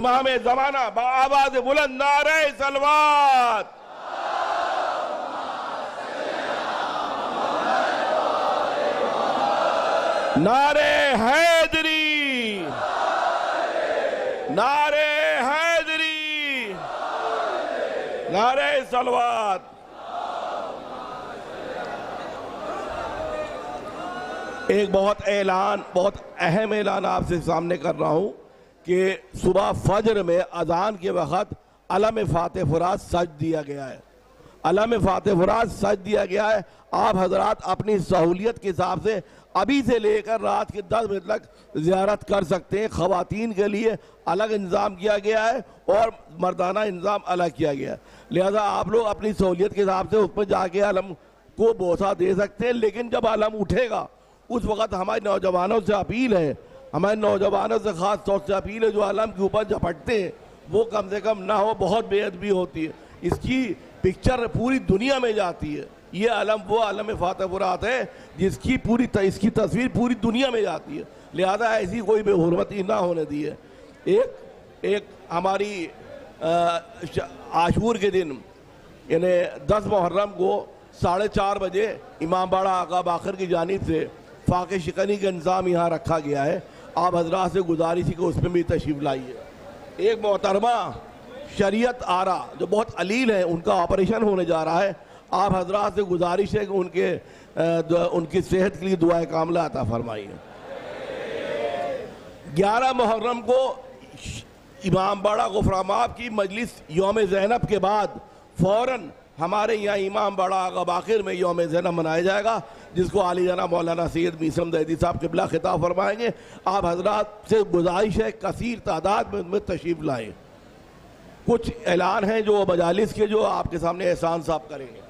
इमाम जमाना आवाज बुलंद नारे सलवात, नारे हैदरी, नारे हैदरी, नारे सलवात। एक बहुत अहम ऐलान आपसे सामने कर रहा हूं कि सुबह फजर में अजान के वक्त अलम फातिह फुरात सज दिया गया है। अलम फातिह फुरात सज दिया गया है। आप हजरात अपनी सहूलियत के हिसाब से अभी से लेकर रात के 10 बजे तक ज़ियारत कर सकते हैं। ख़वातीन के लिए अलग इंतज़ाम किया गया है और मर्दाना इंतज़ाम अलग किया गया है। लिहाजा आप लोग अपनी सहूलियत के हिसाब से उस पर जाके अलम को बोसा दे सकते हैं। लेकिन जब अलम उठेगा उस वक़्त हमारे नौजवानों से अपील है, हमारे नौजवानों से ख़ास तौर से अपील है जो अलम के ऊपर झपटते हैं वो कम से कम ना हो, बहुत बेअदबी होती है। इसकी पिक्चर पूरी दुनिया में जाती है। ये अलम वो अलम फातिह फुरात है जिसकी इसकी तस्वीर पूरी दुनिया में जाती है। लिहाजा ऐसी कोई बेहुरमती ना होने दी है। एक हमारी आशूर के दिन यानी 10 मुहर्रम को 4:30 बजे इमाम बाड़ा आका बाकर की जानिब से फाके शिकनी का इंतज़ाम यहाँ रखा गया है। आप हजरात से गुजारिश है कि उसमें भी तशरीफ़ लाइए। एक मोहतरमा शरीयत आरा जो बहुत अलील है, उनका ऑपरेशन होने जा रहा है। आप हजरात से गुजारिश है कि उनकी सेहत के लिए दुआए कामला अता फरमाइए। 11 मुहर्रम को इमाम बाड़ा गुफरामाब की मजलिस यौम ज़ैनब के बाद फ़ौरन हमारे यहाँ इमाम बाड़ा आगा बाखिर में यौम ज़ैनब मनाया जाएगा, जिसको आली जना मौलाना सैयद मीसम ज़ैदी साहब क़िबला खिताब फरमाएंगे। आप हजरात से गुजारिश है कसीर तादाद में उनमें तशरीफ़ लाएँ। कुछ ऐलान हैं जो मजालिस के जो आपके सामने एहसान साहब करेंगे।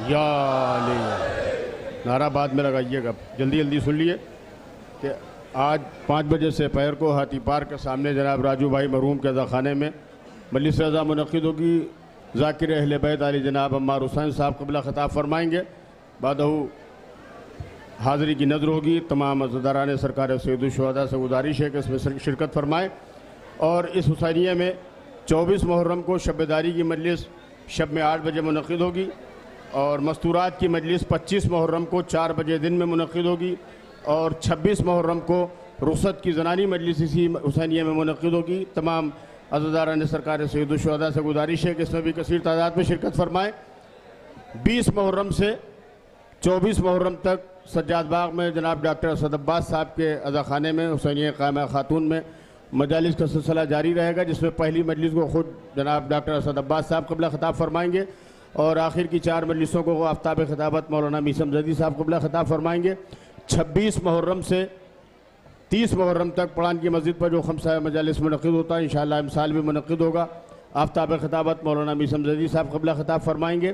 या नारा बाद में लगाइएगा। जल्दी जल्दी सुन लिए कि आज 5 बजे से पैर को हाथी पार्क के सामने जनाब राजू भाई मरहूम के अज़ा खाने में मजलिस रज़ा मुनक़िद होगी। ज़ाकिर अहले बैत आली जनाब अम्मार हुसैन साहब क़िबला खिताब फरमाएंगे। बादहू हाज़री की नज़र होगी। तमाम अज़दारान सरकार सैयदुल शुहदा से गुजारिश है कि इसमें शिरकत फरमाएँ। और इस हुसैनिया में 24 मुहर्रम को शब-ए-दारी की मजलिस शब में 8 बजे मुनक़िद होगी और मस्तूरात की मजलिस 25 मुहर्रम को 4 बजे दिन में मुनक़िद होगी और 26 मुहर्रम को रुख़सत की ज़नानी मजलिस इसी हुसैनिया में मुनक़िद होगी। तमाम अज़दारान सरकार सैयदुल शुहदा से गुजारिश है कि इसमें भी कसीर तादाद में शिरकत फरमाएँ। 20 मुहर्रम से 24 मुहर्रम तक सज्जाद बाग में जनाब डॉक्टर असद अब्बास साहब के अज़ा खाने में हुसैनिया क़ायमा खातून में मजालिस का सिलसिला जारी रहेगा, जिसमें पहली मजलिस को ख़ुद जनाब डॉक्टर असद अब्बास साहब क़िबला खिताब फरमाएंगे और आखिर की 4 मजलिसों को आफ्ताब खिताबत मौलाना मीसम ज़ैदी साहब क़िबला खिताब फरमाएंगे। 26 मुहर्रम से 30 मुहर्रम तक पड़ान की मस्जिद पर जो खमसा मजालिस मुनक़िद होता है इंशाअल्लाह इमसाल भी मुनक़िद होगा। आफ्ताब खिताबत मौलाना मीसम ज़ैदी साहब क़िबला खिताब फरमाएंगे।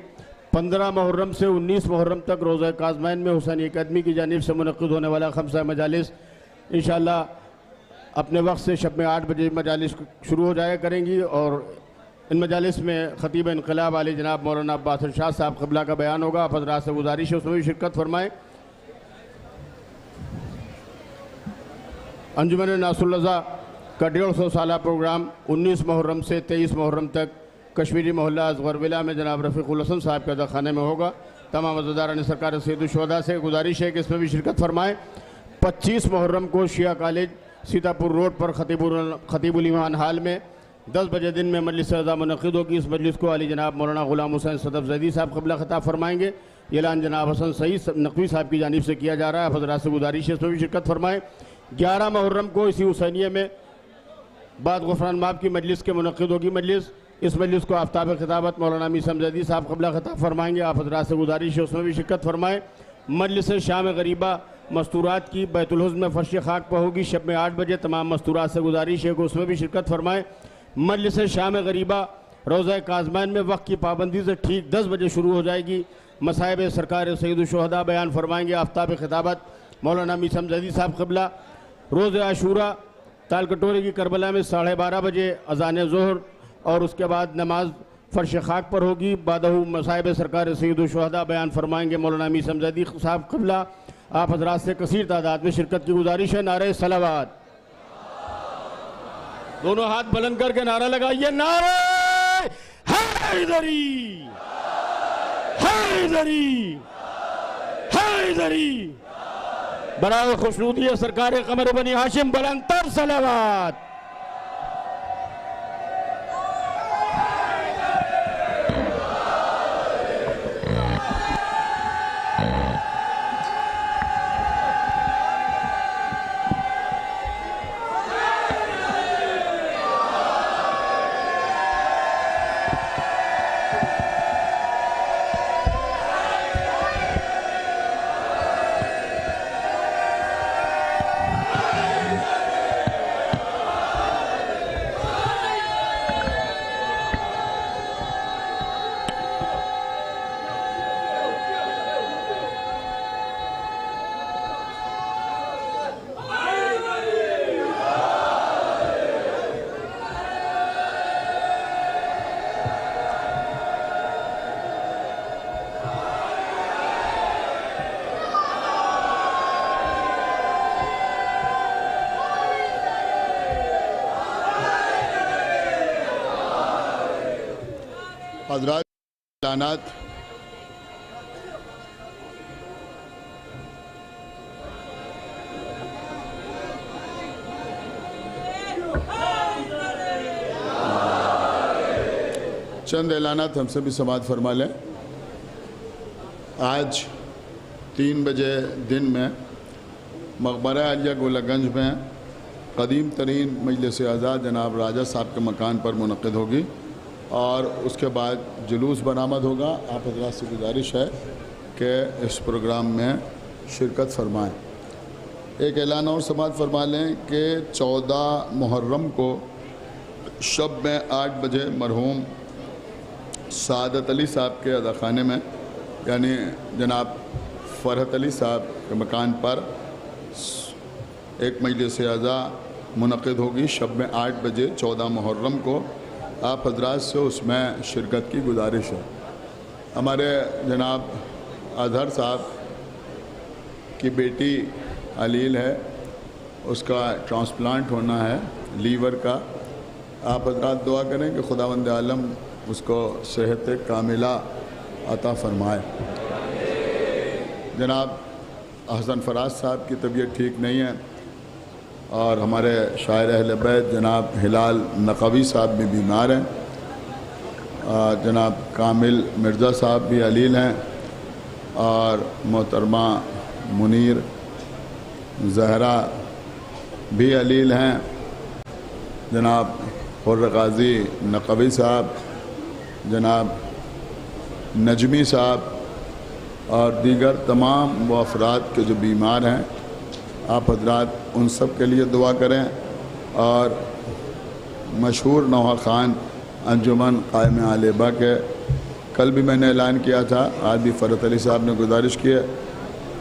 15 मुहर्रम से 19 मुहर्रम तक रोज़ा काज़मैन में हुसैनी अकादमी की जानिब से मुनक़िद होने वाला खमसा मजालिस इंशाअल्लाह अपने वक्त से शब में 8 बजे मजालिस शुरू हो जाया करेंगी और इन मजालिस में ख़तीब इनक़लाब आली जनाब मौलाना अब्बास शाह साहब क़िबला का बयान होगा। आप हज़रात से गुजारिश है उसमें भी शिरकत फरमाएँ। अंजुमन नासुल्लज़ा का 150 साला प्रोग्राम 19 मुहर्रम से 23 मुहर्रम तक कश्मीरी मोहल्ला असगरविला में जनाब रफ़ीक़ुल हसन साहब के खाने में होगा। तमाम अज़दारान सरकार सैयदुल शुहदा से गुजारिश है कि इसमें भी शिरकत फरमाएँ। 25 मुहर्रम को शिया कॉलेज सीतापुर रोड पर ख़तीबुल ईमान हाल में 10 बजे दिन में मजलिस रज़ा मुनक़िद होगी। इस मजलिस को अली जनाब मौलाना ग़ुलाम हुसैन सदफ़ ज़ैदी साहब क़िबला खिताब फरमाएंगे। ये ऐलान जनाब हसन सईद नक़वी साहब की जानिब से किया जा रहा है। हज़रात से गुजारिश है इसमें भी शिरकत फरमाएँ। 11 मुहर्रम को इसी हुसैनिया में बाद गुफ़रान माब की मजलिस के मुनक़िद होगी मजलिस। इस मजलिस को आफ्ताब खिताबत मौलाना मीसम ज़ैदी साहब क़िबला खिताब फरमाएंगे। आप हज़रात से गुजारिश है उसमें भी शिरकत फरमाएँ। मजलिस शाम गरीबा मस्तूरात की बैतुल हुज़्न में फ़र्श खाक पर होगी शब में 8 बजे। तमाम मस्तूरात से गुजारिश है कि उसमें भी शिरकत फरमाएँ। मजलिस शाम गरीबा रोज़ा काज़मैन में वक्त की पाबंदी से ठीक 10 बजे शुरू हो जाएगी। मसाइब सरकार सैयदुल शुहदा बयान फरमाएंगे। आफ्ताब खिताबत मौलाना मीसम ज़ैदी साहब क़िबला। रोज़ आशूरा ताल कटोरे की करबला में 12:30 बजे अजान ज़ोहर और उसके बाद नमाज फर्श खाक पर होगी। बादहू मसाहिब सरकार सैयद शुहदा बयान फरमाएंगे मौलाना अमीर समज़दी साहब क़िबला। आप हजरात से कसीर तादाद में शिरकत की गुजारिश है। नारे सलावत, दोनों हाथ बुलंद करके नारा लगाइए, नारे हैदरी हैदरी हैदरी। बराए खुशनूदी सरकार कमर बनी हाशिम बुलंदतर सलावत। हज़रात लानात, चंद ऐलानात हमसे भी समाअत फरमा लें। आज 3 बजे दिन में मकबरा आलिया गोलागंज में कदीम तरीन मजलिस आज़ाद जनाब राजा साहब के मकान पर मुनक़िद होगी और उसके बाद जुलूस बरामद होगा। आप हज़रात से गुजारिश है कि इस प्रोग्राम में शिरकत फरमाएँ। एक ऐलान और समाअत फरमा लें कि 14 मुहर्रम को शब में 8 बजे मरहूम सादत अली साहब के अदाखाने में यानी जनाब फ़रहत अली साहब के मकान पर एक मजलिस आज़ा मुनक़िद होगी शब में 8 बजे 14 मुहर्रम को। आप हजरात से उसमें शिरकत की गुजारिश है। हमारे जनाब अजहर साहब की बेटी अलील है, उसका ट्रांसप्लांट होना है लीवर का। आप हजरात दुआ करें कि खुदावंद आलम उसको सेहत कामिला अता फरमाए। जनाब हसन फराज साहब की तबीयत ठीक नहीं है और हमारे शायर अहले बैत जनाब हिलाल नक़वी साहब भी बीमार हैं। जनाब कामिल मिर्ज़ा साहब भी अलील हैं और मोहतरमा मुनीर ज़हरा भी अलील हैं। जनाब हुर्र ग़ाज़ी नक़वी साहब, जनाब नजमी साहब और दीगर तमाम वो अफराद के जो बीमार हैं, आप हजरात उन सब के लिए दुआ करें। और मशहूर नौहा ख़ान अंजुमन क़ायम आलिबा के कल भी मैंने ऐलान किया था, आज भी फ़रहत अली साहब ने गुजारिश की है।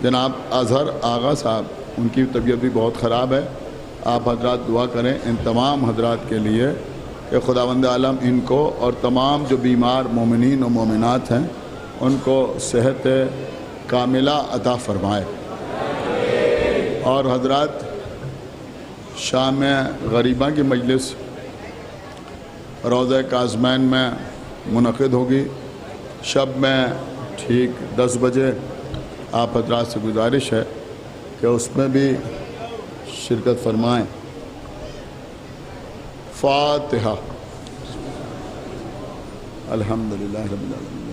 जनाब अज़हर आगा साहब, उनकी तबीयत भी बहुत ख़राब है। आप हजरात दुआ करें इन तमाम हजरात के लिए कि खुदावंद आलम इनको और तमाम जो बीमार मोमिनीन और मोमिनात हैं उनको सेहत कामिला अता फरमाए। और हजरात शाम गरीबा की मजलिस रोज़ा काज़मैन में मुनक़िद होगी शब में ठीक 10 बजे। आप हजरात से गुजारिश है कि उसमें भी शिरकत फरमाएँ। फ़ातिहा। अल्हम्दुलिल्लाह रब्बिल आलमीन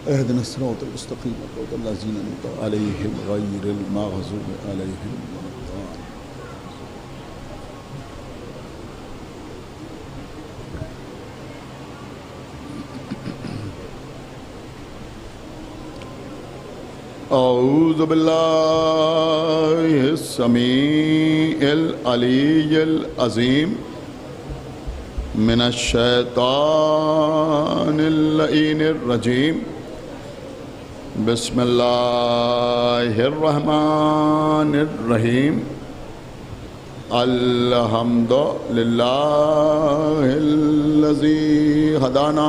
अहदिना सिरातल मुस्तक़ीम सिरातल लज़ीना अनअमता अलैहिम गैरिल मग़ज़ूबि अलैहिम वलद्दाल्लीन। औज़ु बिल्लाहिस समीइल अलीय्यिल अज़ीम मिनश शैतानिर रजीम। मिनश शैतानिर रजीम। बिस्मिल्लाहिर्रहमानिर्रहीम। औज़ु बिल्लाहि मिनश शैतानिर रजीम। मिनश शैतानिर रजीम। मिनश शैतानिर रजीम। मिनश शैतानिर रजीम। मिनश शैतानिर रजीम। मिनश शैतानिर रजीम। मिनश शैतानिर रजीम। बिस्मिल्लाहिर्रहमानिर्रहीम। अल्हम्दुलिल्लाहिल्लज़ी हदाना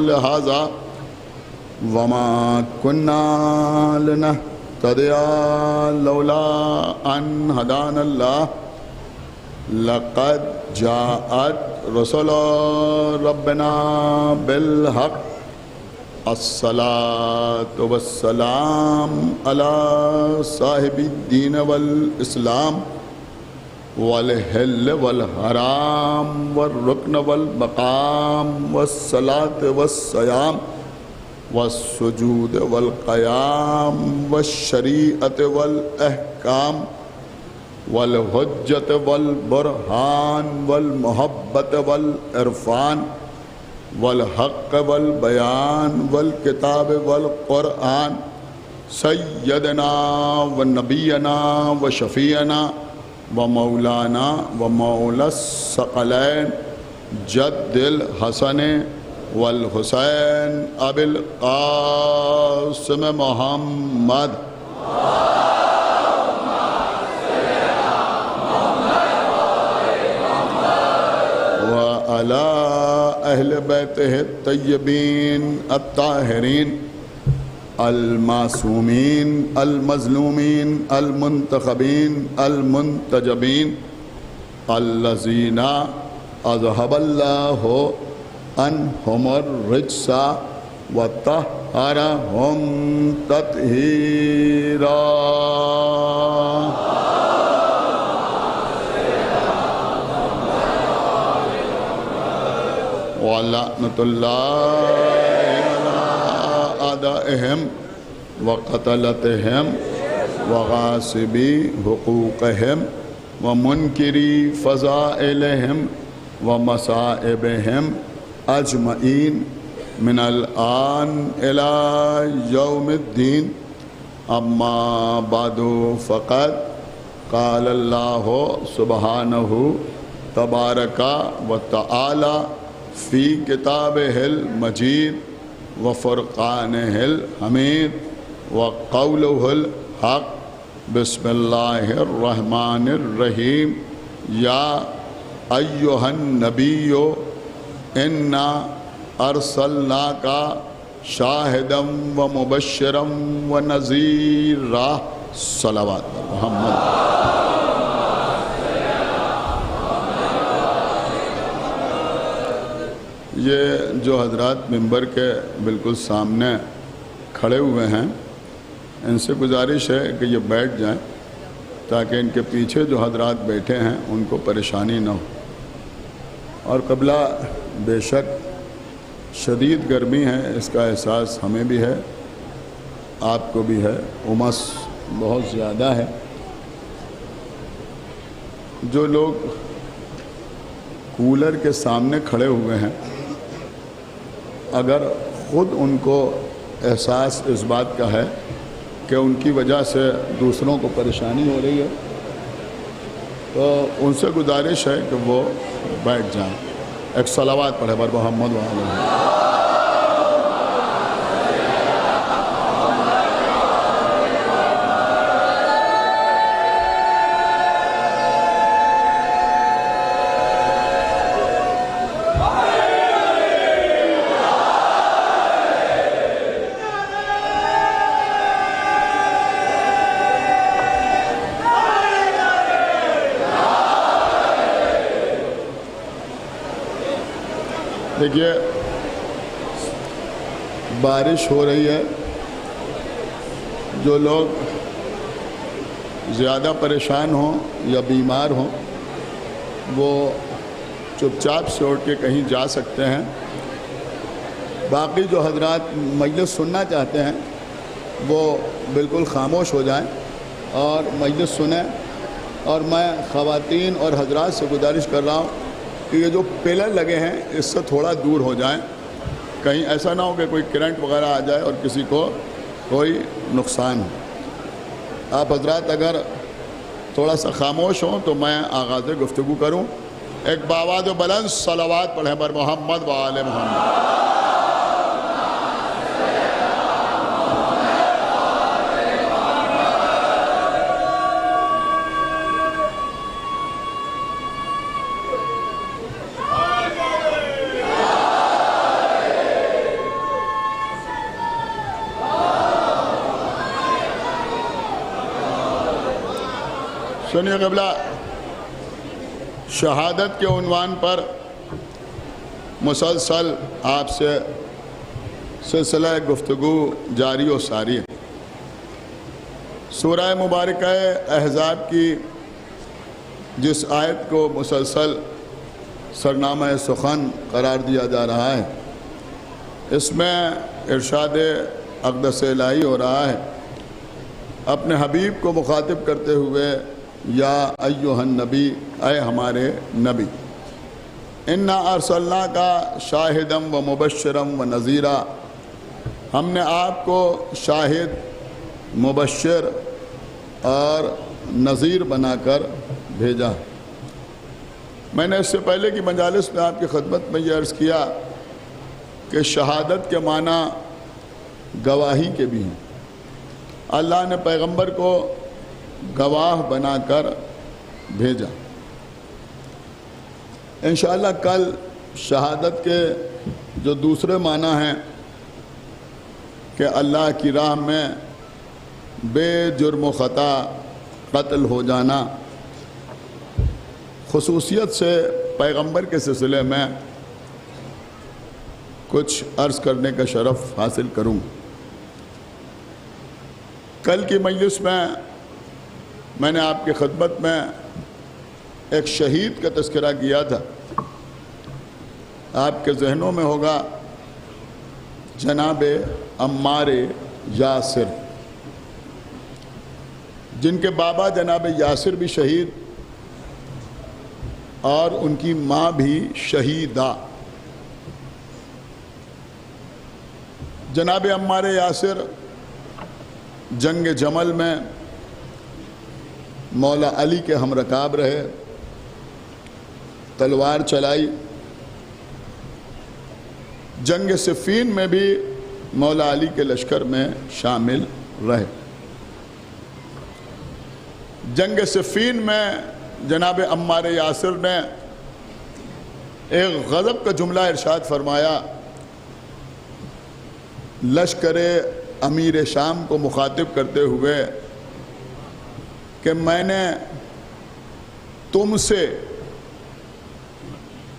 लिहाज़ा वमा कुन्ना लिनहतदिया लौला अन हदानल्लाह लक़द जाअत रसूलु रब्बिना बिल हक़ अस्सलातु वस्सलाम अला साहिबिद्दीन वल इस्लाम वल हिल वल हराम वल रुकन वल मकाम वस्सलात वस्सयाम वस्सुजूद वल क़याम वश्शरीअत वल अहकाम वल हुज्जत वल बुरहान वल मोहब्बत वल इरफान वल हक़ वल बयान वल किताब वल क़ुरआन सय्यदना व नबीना व शफ़ीना व मौलाना व मौलस सकलैन जद्दिल हसन वल हुसैन अबिल क़ासिम मोहम्मद व अला अहले बैतिहि तय्यबीन अत्ताहिरीन अल-मासूमीन अल-मज़लूमीन अल-मुंतखबीन अल-मुंतजबीन अल्लज़ीना अज़हबल्लाहु अन्हुमुर रिज्सा व तह्हरहुम तत्हीरा। वलअनतुल्लाहि अला आदाइहिम व क़तलतिहिम व गासिबी हुकूक़िहिम व मुनकिरी फ़ज़ाइलिहिम व मसाइबिहिम अजमईन मिनल आन इला यौमिद्दीन। अम्मा बादु फ़क़द क़ाल अल्लाहु सुब्हानहु तबारका व तआला फ़ी किताबिहिल मजीद व फ़ुरक़ानिहिल हमीद व क़ौलुहुल हक़। बिस्मिल्लाहिर्रहमानिर्रहीम। या अय्युहन नबिय्यो इन्ना अरसलनाका शाहिदम व मुबश्शिरम व नज़ीरा। सलावत मोहम्मद। ये जो हजरात मिंबर के बिल्कुल सामने खड़े हुए हैं, इनसे गुजारिश है कि ये बैठ जाएं ताकि इनके पीछे जो हजरात बैठे हैं उनको परेशानी न हो। और क़िबला बेशक शदीद गर्मी है, इसका एहसास हमें भी है, आपको भी है। उमस बहुत ज़्यादा है। जो लोग कूलर के सामने खड़े हुए हैं, अगर ख़ुद उनको एहसास इस बात का है कि उनकी वजह से दूसरों को परेशानी हो रही है, तो उनसे गुजारिश है कि वो बैठ जाएं। एक सलावत पढ़े बर मोहम्मद व आले। देखिए, बारिश हो रही है। जो लोग ज़्यादा परेशान हों या बीमार हों, वो चुपचाप से उठ के कहीं जा सकते हैं। बाकी जो हजरात मजलिस सुनना चाहते हैं वो बिल्कुल खामोश हो जाएं और मजलिस सुने। और मैं ख़वातीन और हजरात से गुजारिश कर रहा हूँ कि ये जो पिलर लगे हैं इससे थोड़ा दूर हो जाएं, कहीं ऐसा ना हो कि कोई करंट वगैरह आ जाए और किसी को कोई नुकसान हो। आप हजरात अगर थोड़ा सा खामोश हों तो मैं आगाज़ गुफ्तगू करूँ। एक बावाद बुलंद सलावत पढ़ें बर मोहम्मद व आले मोहम्मद। सुनिए क़िबला, शहादत के उन्वान पर मुसलसल आपसे सिलसिला गुफ्तगू जारी और सारी है। सूरह मुबारक अहज़ाब की जिस आयत को मुसलसल सरनामा सुखन करार दिया जा रहा है, इसमें इरशाद अक़दस इलाही हो रहा है, अपने हबीब को मुखातिब करते हुए, या अय्युहन नबी, ऐ हमारे नबी, इन्ना अरसलना का शाहिदम व मुबश्शिरम व नज़ीरा, हमने आपको शाहिद, मुबश्शिर और नज़ीर बनाकर भेजा। मैंने इससे पहले की मजालिस में आपकी खिदमत में यह अर्ज़ किया कि शहादत के माना गवाही के भी हैं। अल्लाह ने पैगंबर को गवाह बनाकर भेजा। इंशाअल्लाह कल शहादत के जो दूसरे माना हैं कि अल्लाह की राह में बेजुर्म ख़ता कत्ल हो जाना, खुसूसियत से पैगंबर के सिलसिले में कुछ अर्ज़ करने का शरफ़ हासिल करूँ। कल की मजलिस में मैंने आपकी खिदमत में एक शहीद का तज़किरा किया था। आपके जहनों में होगा जनाब अम्मार यासिर, जिनके बाबा जनाब यासिर भी शहीद और उनकी माँ भी शहीदा। जनाब अम्मार यासिर जंग जमल में मौला अली के हमरकाब रहे, तलवार चलाई। जंग सिफ़ीन में भी मौला अली के लश्कर में शामिल रहे। जंग सिफ़ीन में जनाब अम्मार यासिर ने एक गज़ब का जुमला इरशाद फरमाया, लश्कर अमीर शाम को मुखातिब करते हुए कि मैंने तुमसे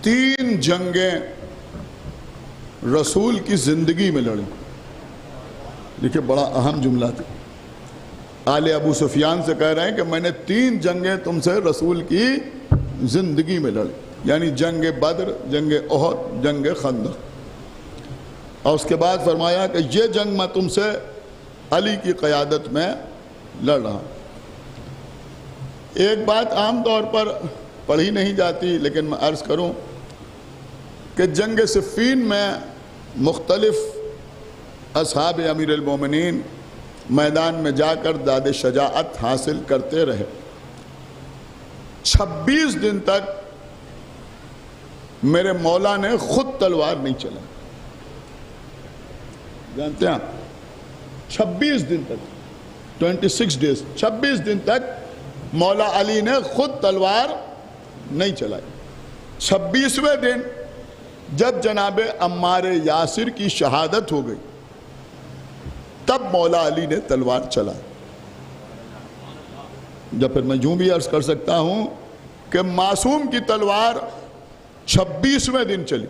3 जंगें रसूल की ज़िंदगी में लड़ी। देखिए बड़ा अहम जुमला था। आले अबू सुफियान से कह रहे हैं कि मैंने 3 जंगें तुमसे रसूल की ज़िंदगी में लड़ी, यानी जंग बद्र, जंग ओहद, जंग खंदक। और उसके बाद फरमाया कि ये जंग मैं तुमसे अली की क़यादत में लड़ रहा हूँ। एक बात आम तौर पर पढ़ी नहीं जाती, लेकिन मैं अर्ज़ करूँ कि जंग सिफ़ीन में मुख्तलिफ़ असहाब अमीर अल-मोमिनीन मैदान में जाकर दाद शजाअत हासिल करते रहे। 26 दिन तक मेरे मौला ने खुद तलवार नहीं चलाई। जानते हैं आप, 26 दिन तक, 26 डेज, 26 दिन तक मौला अली ने खुद तलवार नहीं चलाई। 26वें दिन जब जनाब अम्मार यासिर की शहादत हो गई, तब मौला अली ने तलवार चलाई। जब फिर मैं यूं भी अर्ज कर सकता हूं कि मासूम की तलवार 26वें दिन चली,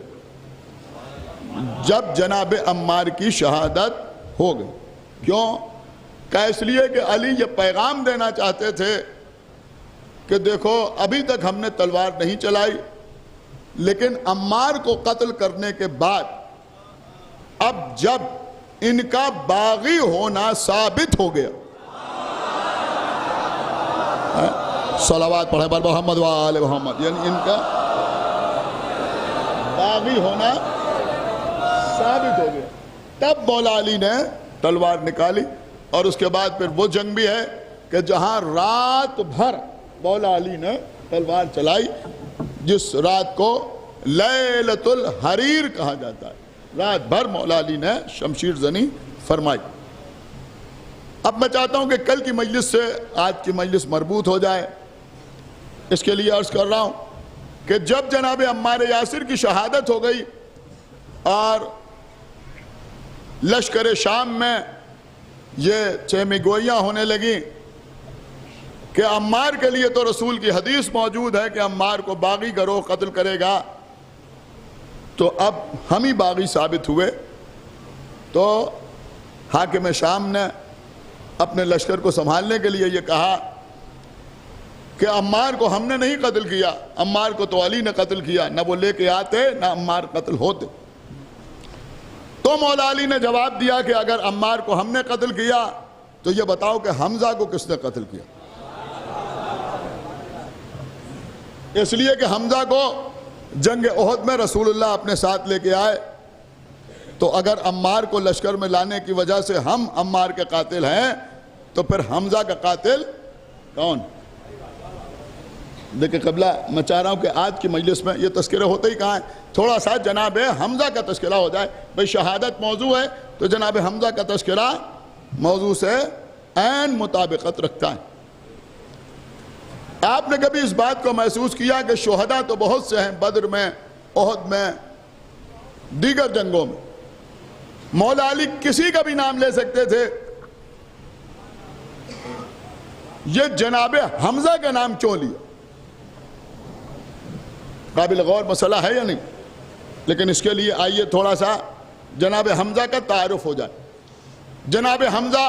जब जनाब अम्मार की शहादत हो गई। क्यों? क्या? इसलिए कि अली ये पैगाम देना चाहते थे कि देखो अभी तक हमने तलवार नहीं चलाई, लेकिन अम्मार को कत्ल करने के बाद अब जब इनका बागी होना साबित हो गया, सलावत पढ़े पर मोहम्मद वाले मोहम्मद, यानी इनका बागी होना साबित हो गया, तब मौला अली ने तलवार निकाली। और उसके बाद फिर वो जंग भी है कि जहां रात भर मौला अली ने तलवार चलाई, जिस रात को लैलतुल हरीर कहा जाता है। रात भर मौला अली ने शमशीर जनी फरमाई। अब मैं चाहता हूं कि कल की मजलिस से आज की मजलिस मरबूत हो जाए। इसके लिए अर्ज कर रहा हूं कि जब जनाब अम्मार यासिर की शहादत हो गई और लश्कर शाम में ये चहमगोइयाँ होने लगी कि अम्मार के लिए तो रसूल की हदीस मौजूद है कि अम्मार को बागी गिरोह कत्ल करेगा, तो अब हम ही बागी साबित हुए। तो हाकिम शाम ने अपने लश्कर को संभालने के लिए ये कहा कि अम्मार को हमने नहीं कत्ल किया, अम्मार को तो अली ने कत्ल किया, न वो लेके आते न अम्मार कत्ल होते। तो मौला अली ने जवाब दिया कि अगर अम्मार को हमने कत्ल किया तो ये बताओ कि हमजा को किसने कत्ल किया? इसलिए कि हमजा को जंग ओहद में रसूलुल्लाह अपने साथ लेके आए, तो अगर अम्मार को लश्कर में लाने की वजह से हम अम्मार के कातिल हैं, तो फिर हमजा का कातिल कौन? देखिए कबला, मैं चाह रहा हूं कि आज की मजलिस में ये तस्करे होते ही कहाँ है, थोड़ा सा जनाब हमजा का तस्करा हो जाए। भाई शहादत मौजू है तो जनाब हमजा का तस्करा मौजू से ऐन मुताबिकत रखता है। आपने कभी इस बात को महसूस किया कि शुहदा तो बहुत से हैं, बद्र में, ओहद में, दीगर जंगों में, मौला अली किसी का भी नाम ले सकते थे, ये जनाब हमजा का नाम क्यों लिया? काबिल गौर मसला है या नहीं? लेकिन इसके लिए आइए थोड़ा सा जनाब हमजा का तारुफ हो जाए। जनाब हमजा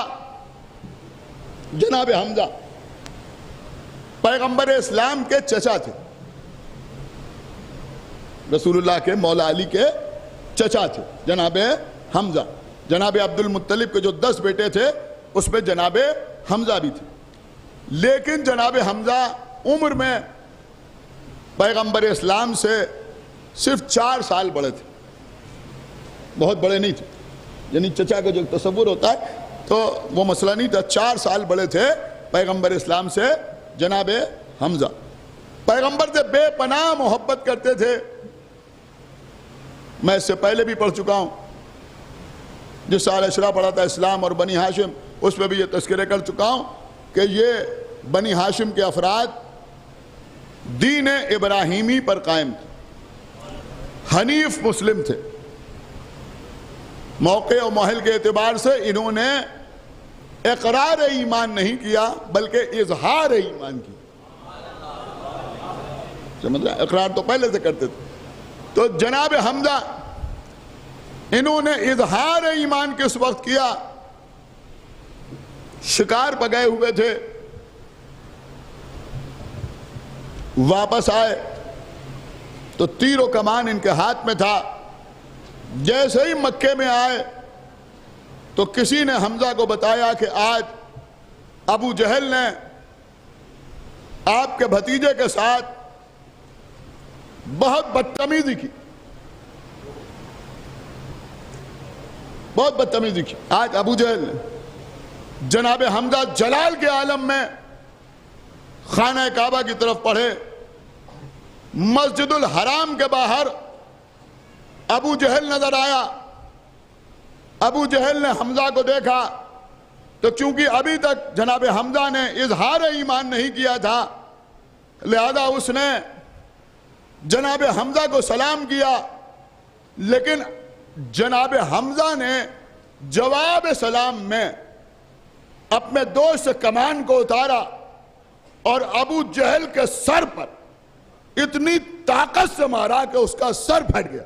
पैगंबर इस्लाम के चचा थे, रसूलुल्लाह के मौला अली के चचा थे जनाब हमजा। जनाब अब्दुल मुत्तलिब के जो 10 बेटे थे उसमें जनाब हमजा भी थे, लेकिन जनाब हमजा उम्र में पैगंबर इस्लाम से सिर्फ 4 साल बड़े थे, बहुत बड़े नहीं थे। यानी चचा का जो तस्वुर होता है तो वो मसला नहीं था, 4 साल बड़े थे पैगंबर इस्लाम से जनाब हमजा। पैगंबर से बेपनाह मोहब्बत करते थे। मैं इससे पहले भी पढ़ चुका हूं, जिस साल अशरा पढ़ा था इस्लाम और बनी हाशिम, उसमें भी ये तस्करे कर चुका हूं कि ये बनी हाशिम के अफराद दीन इब्राहिमी पर कायम थे, हनीफ मुस्लिम थे। मौके और महल के एतबार से इन्होंने इकरार ईमान नहीं किया बल्कि इजहार ईमान किया। समझ रहे? इकरार तो पहले से करते थे। तो जनाब हमजा इन्होंने इजहार ईमान किस वक्त किया? शिकार पर गए हुए थे, वापस आए तो तीर और कमान इनके हाथ में था। जैसे ही मक्के में आए तो किसी ने हमजा को बताया कि आज अबू जहल ने आपके भतीजे के साथ बहुत बदतमीजी की, बहुत बदतमीजी की। आज अबू जहल ने जनाब हमजा जलाल के आलम में खाना काबा की तरफ पढ़े, मस्जिदुल हराम के बाहर अबू जहल नजर आया। अबू जहल ने हमजा को देखा तो चूंकि अभी तक जनाब हमजा ने इजहार ईमान नहीं किया था, लिहाजा उसने जनाब हमजा को सलाम किया, लेकिन जनाब हमजा ने जवाब सलाम में अपने दोस्त से कमान को उतारा और अबू जहल के सर पर इतनी ताकत से मारा कि उसका सर फट गया,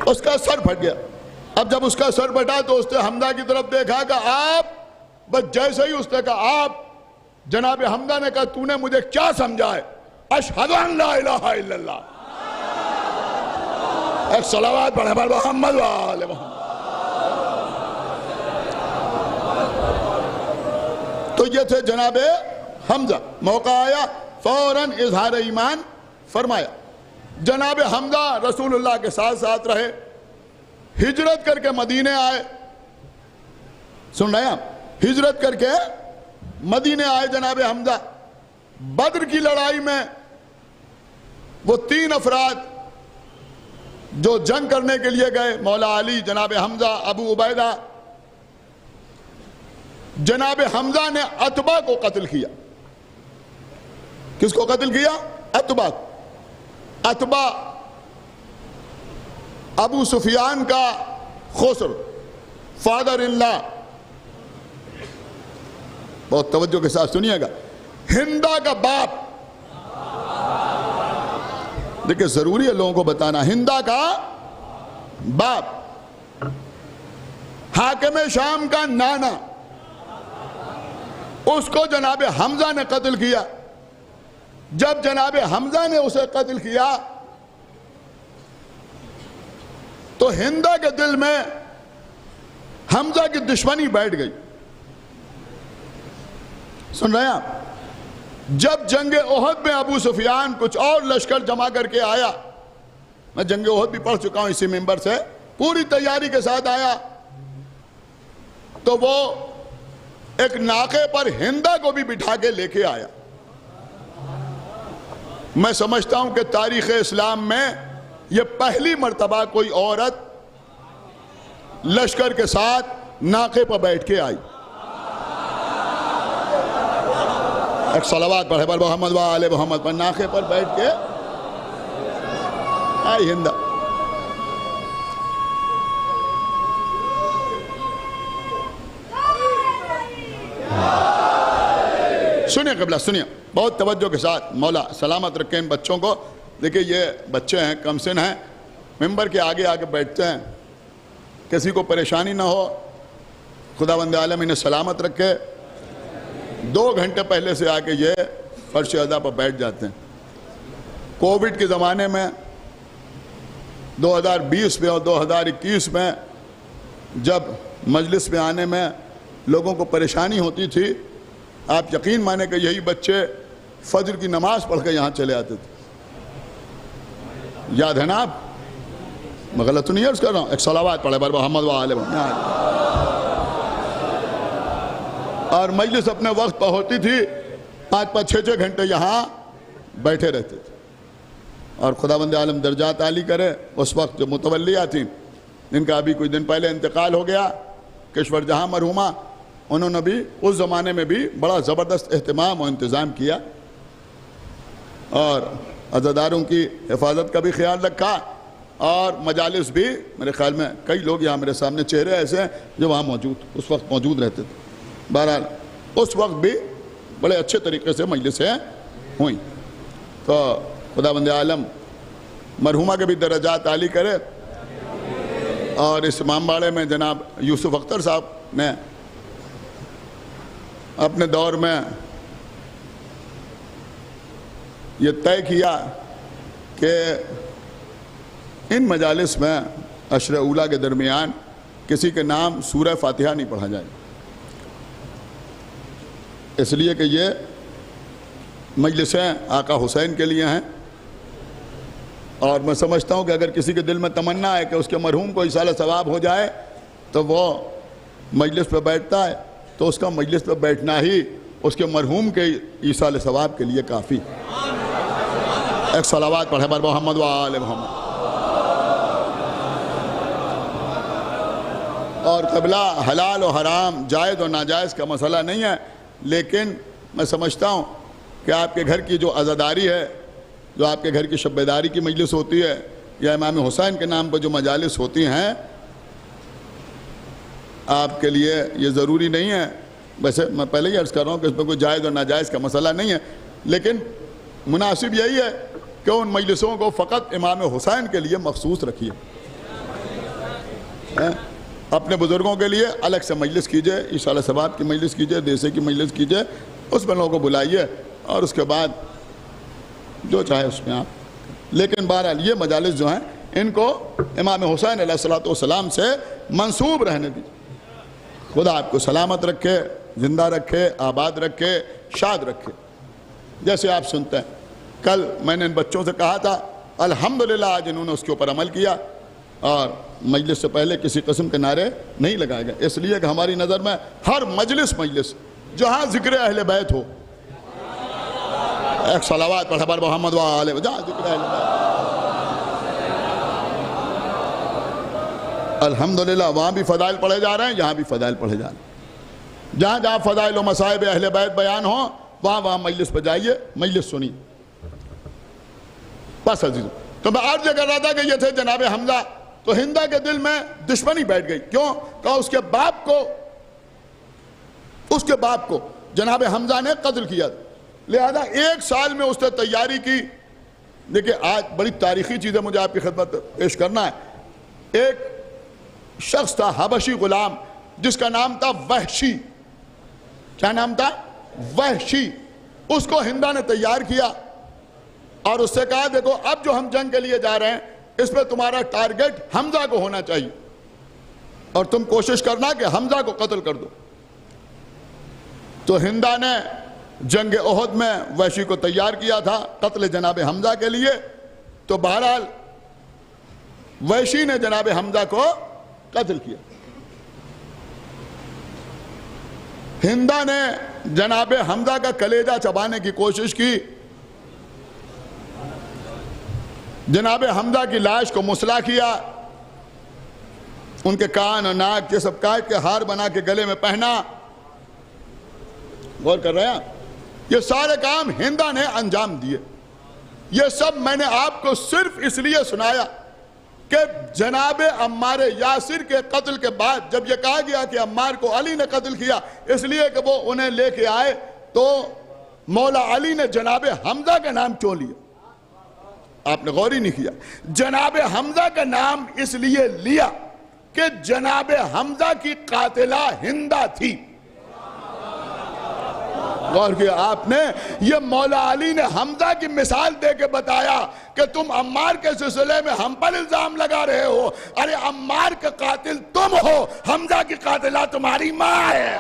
उसका सर फट गया। अब जब उसका सर फटा तो उसने हमजा की तरफ देखा कि आप, बस जैसे ही उसने कहा आप, जनाब हमजा ने कहा तूने मुझे क्या समझा है? अशहदु अन ला इलाहा इल्लल्लाह, एक सलावत पढ़े पर मोहम्मद वाले मोहम्मद। तो ये थे जनाब हमजा। मौका आया फौरन इजहार ईमान फरमाया। जनाब हमजा रसूलुल्लाह के साथ साथ रहे, हिजरत करके मदीने आए। सुन रहे हैं आप? हिजरत करके मदीने आए जनाब हमजा। बद्र की लड़ाई में वो 3 अफराद जो जंग करने के लिए गए, मौला अली, जनाब हमजा, अबू उबैदा। जनाब हमजा ने अतबा को कत्ल किया। किसको कत्ल किया? अतबा। अतबा अबू सुफियान का खुसर, फादर इन लॉ। बहुत तवज्जो के साथ सुनिएगा, हिंदा का बाप। देखिए जरूरी है लोगों को बताना, हिंदा का बाप, हाकिम शाम का नाना, उसको जनाब हमजा ने कत्ल किया। जब जनाब हमजा ने उसे कत्ल किया तो हिंदा के दिल में हमजा की दुश्मनी बैठ गई। सुन रहे हैं आप? जब जंग ओहद में अबू सुफियान कुछ और लश्कर जमा करके आया, मैं जंग ओहद भी पढ़ चुका हूं इसी मेंबर से, पूरी तैयारी के साथ आया, तो वो एक नाके पर हिंदा को भी बिठा के लेके आया। मैं समझता हूं कि तारीख इस्लाम में यह पहली मर्तबा कोई औरत लश्कर के साथ नाके पर बैठ के आई। एक सलावत पढ़े पर मोहम्मद व आले मोहम्मद पर, नाके पर बैठ के आई हिंदा। सुनिए कबला, सुनिए बहुत तवज्जो के साथ। मौला सलामत रखें इन बच्चों को। देखिए ये बच्चे हैं, कमसिन हैं, मेंबर के आगे आके बैठते हैं, किसी को परेशानी ना हो, खुदावंद आलम इन्हें सलामत रखे। 2 घंटे पहले से आके ये फर्श अदा पर बैठ जाते हैं। कोविड के ज़माने में 2020 में और 2021 में जब मजलिस में आने में लोगों को परेशानी होती थी, आप यकीन माने कि यही बच्चे फजर की नमाज पढ़ के यहाँ चले आते थे। याद है ना आप? मैं गलत तो नहीं अर्ज कर रहा हूँ? एक सलावत पढ़े पर मोहम्मद व आले मोहम्मद। और मजलिस अपने वक्त पर होती थी, 5-5, 6-6 घंटे यहाँ बैठे रहते थे। और खुदावंद आलम दर्जात आली करे, उस वक्त जो मुतवल्लिया थी, जिनका अभी कुछ दिन पहले इंतकाल हो गया, किश्वर जहाँ मरहुमा, उन्होंने भी उस ज़माने में भी बड़ा ज़बरदस्त एहतमाम और इंतज़ाम किया और अज़ादारों की हिफाजत का भी ख्याल रखा। और मजालिस भी, मेरे ख्याल में कई लोग यहाँ मेरे सामने चेहरे ऐसे हैं जो वहाँ उस वक्त मौजूद रहते थे। बहरहाल उस वक्त भी बड़े अच्छे तरीके से मजलिसें हुई। तो खुदावंद आलम मरहुमा के भी दर्जात आली करे। और इस इमामबाड़े में जनाब यूसुफ अख्तर साहब ने अपने दौर में ये तय किया कि इन मजालिस में अशर उला के दरमियान किसी के नाम सूरह फातिहा नहीं पढ़ा जाए, इसलिए कि ये मजलिसें आका हुसैन के लिए हैं। और मैं समझता हूँ कि अगर किसी के दिल में तमन्ना है कि उसके मरहूम को इसाले सवाब हो जाए तो वो मजलिस पर बैठता है, तो उसका मजलिस पर बैठना ही उसके मरहूम के ईसाले सवाब के लिए काफ़ी। एक सलावत पढ़े पर मोहम्मद व आले मोहम्मद। और क़िबला हलाल और हराम, जायज़ और नाजायज़ का मसला नहीं है, लेकिन मैं समझता हूँ कि आपके घर की जो अज़ादारी है, जो आपके घर की शब्बेदारी की मजलिस होती है, या इमाम हुसैन के नाम पर जो मजालिस होती हैं, आपके लिए ये ज़रूरी नहीं है। वैसे मैं पहले ही अर्ज़ कर रहा हूँ कि इसमें कोई जायज़ और नाजायज़ का मसला नहीं है, लेकिन मुनासिब यही है कि उन मजलिसों को फ़कत इमाम हुसैन के लिए मखसूस रखिए। अपने बुज़ुर्गों के लिए अलग से मजलिस कीजिए, इशाला सवाब की मजलिस कीजिए, देसे की मजलिस कीजिए, उसमें लोगों को बुलाइए और उसके बाद जो चाहे उसमें आप। लेकिन बहरहाल ये मजालिस जो हैं, इनको इमाम हुसैन अलैहिस्सलाम से मंसूब रहने दीजिए। खुदा आपको सलामत रखे, ज़िंदा रखे, आबाद रखे, शाद रखे। जैसे आप सुनते हैं, कल मैंने इन बच्चों से कहा था, अल्हम्दुलिल्लाह आज इन्होंने उसके ऊपर अमल किया और मजलिस से पहले किसी किस्म के नारे नहीं लगाए गए, इसलिए कि हमारी नज़र में हर मजलिस जहाँ ज़िक्र अहले बैत हो, एक सलावत पढ़े पर मोहम्मद व आले, जहाँ ज़िक्र अहले बैत, अल्हम्दुलिल्लाह वहाँ भी फ़दाइल पढ़े जा रहे हैं, यहाँ भी फ़दाइल पढ़े जा रहे हैं। जहाँ जहाँ फ़दाइल व मसाइब अहले बैत बयान हो, वहाँ वहाँ मजलिस पर जाइए, मजलिस सुनिए। बस अजीज़, तो मैं अर्ज़ कर रहा था कि ये थे जनाब हमजा। तो हिंदा के दिल में दुश्मनी बैठ गई। क्यों? कहा उसके बाप को जनाब हमजा ने कत्ल किया। लिहाजा 1 साल में उसने तैयारी की। देखिए आज बड़ी तारीखी चीज़ें मुझे आपकी खिदमत पेश करना है। एक शख्स था हबशी गुलाम जिसका नाम था वहशी। क्या नाम था? वहशी। उसको हिंदा ने तैयार किया और उससे कहा देखो अब जो हम जंग के लिए जा रहे हैं इसमें तुम्हारा टारगेट हमजा को होना चाहिए और तुम कोशिश करना कि हमजा को कत्ल कर दो। तो हिंदा ने जंग ओहद में वहशी को तैयार किया था कत्ल जनाब हमजा के लिए। तो बहरहाल वहशी ने जनाब हमजा को कत्ल किया। हिंदा ने जनाब हमजा का कलेजा चबाने की कोशिश की। जनाब हमजा की लाश को मुसला किया, उनके कान और नाक ये सब काट के हार बना के गले में पहना। गौर कर रहे हैं? ये सारे काम हिंदा ने अंजाम दिए। ये सब मैंने आपको सिर्फ इसलिए सुनाया कि जनाब अम्मार यासिर के कत्ल के बाद जब ये कहा गया कि अम्मार को अली ने कत्ल किया, इसलिए कि वो उन्हें लेके आए, तो मौला अली ने जनाब हमजा का नाम क्यों लिया? आपने गौर ही नहीं किया। जनाब हमजा का नाम इसलिए लिया कि जनाब हमजा की कातिला हिंदा थी। गौर किया आपने? ये मौला अली ने हमजा की मिसाल दे के बताया कि तुम अम्मार के सिलसिले में हम पर इल्जाम लगा रहे हो। अरे अम्मार का कातिल तुम हो, हमजा की कातिला तुम्हारी माँ है।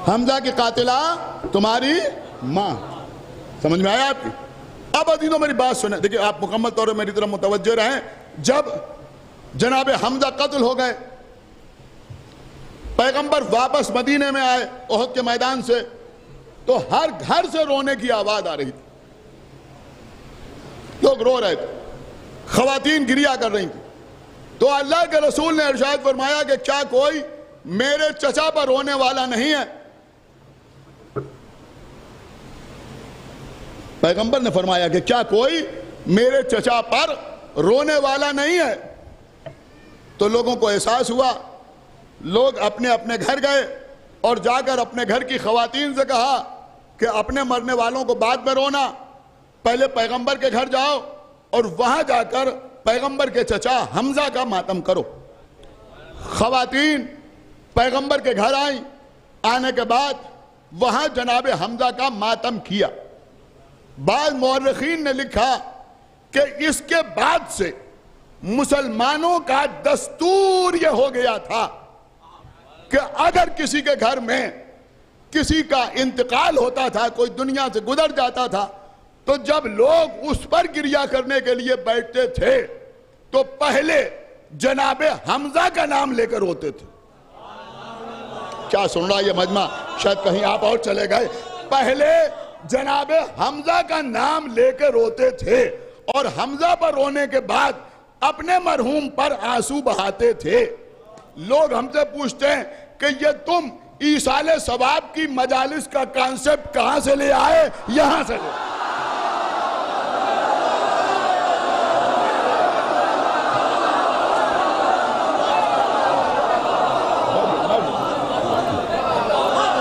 हमजा की कातिला तुम्हारी मां। समझ में आया आपकी? अब अदीनों मेरी बात सुने। देखिए आप मुकम्मल तौर पर मेरी तरफ मुतवज्जो रहें। जब जनाब हमजा कत्ल हो गए, पैगंबर वापस मदीने में आए ओहद के मैदान से, तो हर घर से रोने की आवाज आ रही थी। लोग रो रहे थे, खवातीन गिरिया कर रही थी। तो अल्लाह के रसूल ने इरशाद फरमाया कि क्या कोई मेरे चचा पर रोने वाला नहीं है? पैगंबर ने फरमाया कि क्या कोई मेरे चचा पर रोने वाला नहीं है? तो लोगों को एहसास हुआ। लोग अपने अपने घर गए और जाकर अपने घर की खवातीन से कहा कि अपने मरने वालों को बाद में रोना, पहले पैगंबर के घर जाओ और वहां जाकर पैगंबर के चचा हमजा का मातम करो। खवातीन पैगंबर के घर आई। आने के बाद वहां जनाब हमजा का मातम किया। बाद मौरखीन ने लिखा कि इसके बाद से मुसलमानों का दस्तूर यह हो गया था कि अगर किसी के घर में किसी का इंतकाल होता था, कोई दुनिया से गुजर जाता था, तो जब लोग उस पर गिरिया करने के लिए बैठते थे तो पहले जनाब हमजा का नाम लेकर रोते थे। क्या सुन रहा है ये मजमा? शायद कहीं आप और चले गए। पहले जनाब हमजा का नाम लेकर रोते थे और हमजा पर रोने के बाद अपने मरहूम पर आंसू बहाते थे। लोग हमसे पूछते हैं कि ये तुम ईसाले सवाब की मजालिस का कॉन्सेप्ट कहां से ले आए? यहां से ले।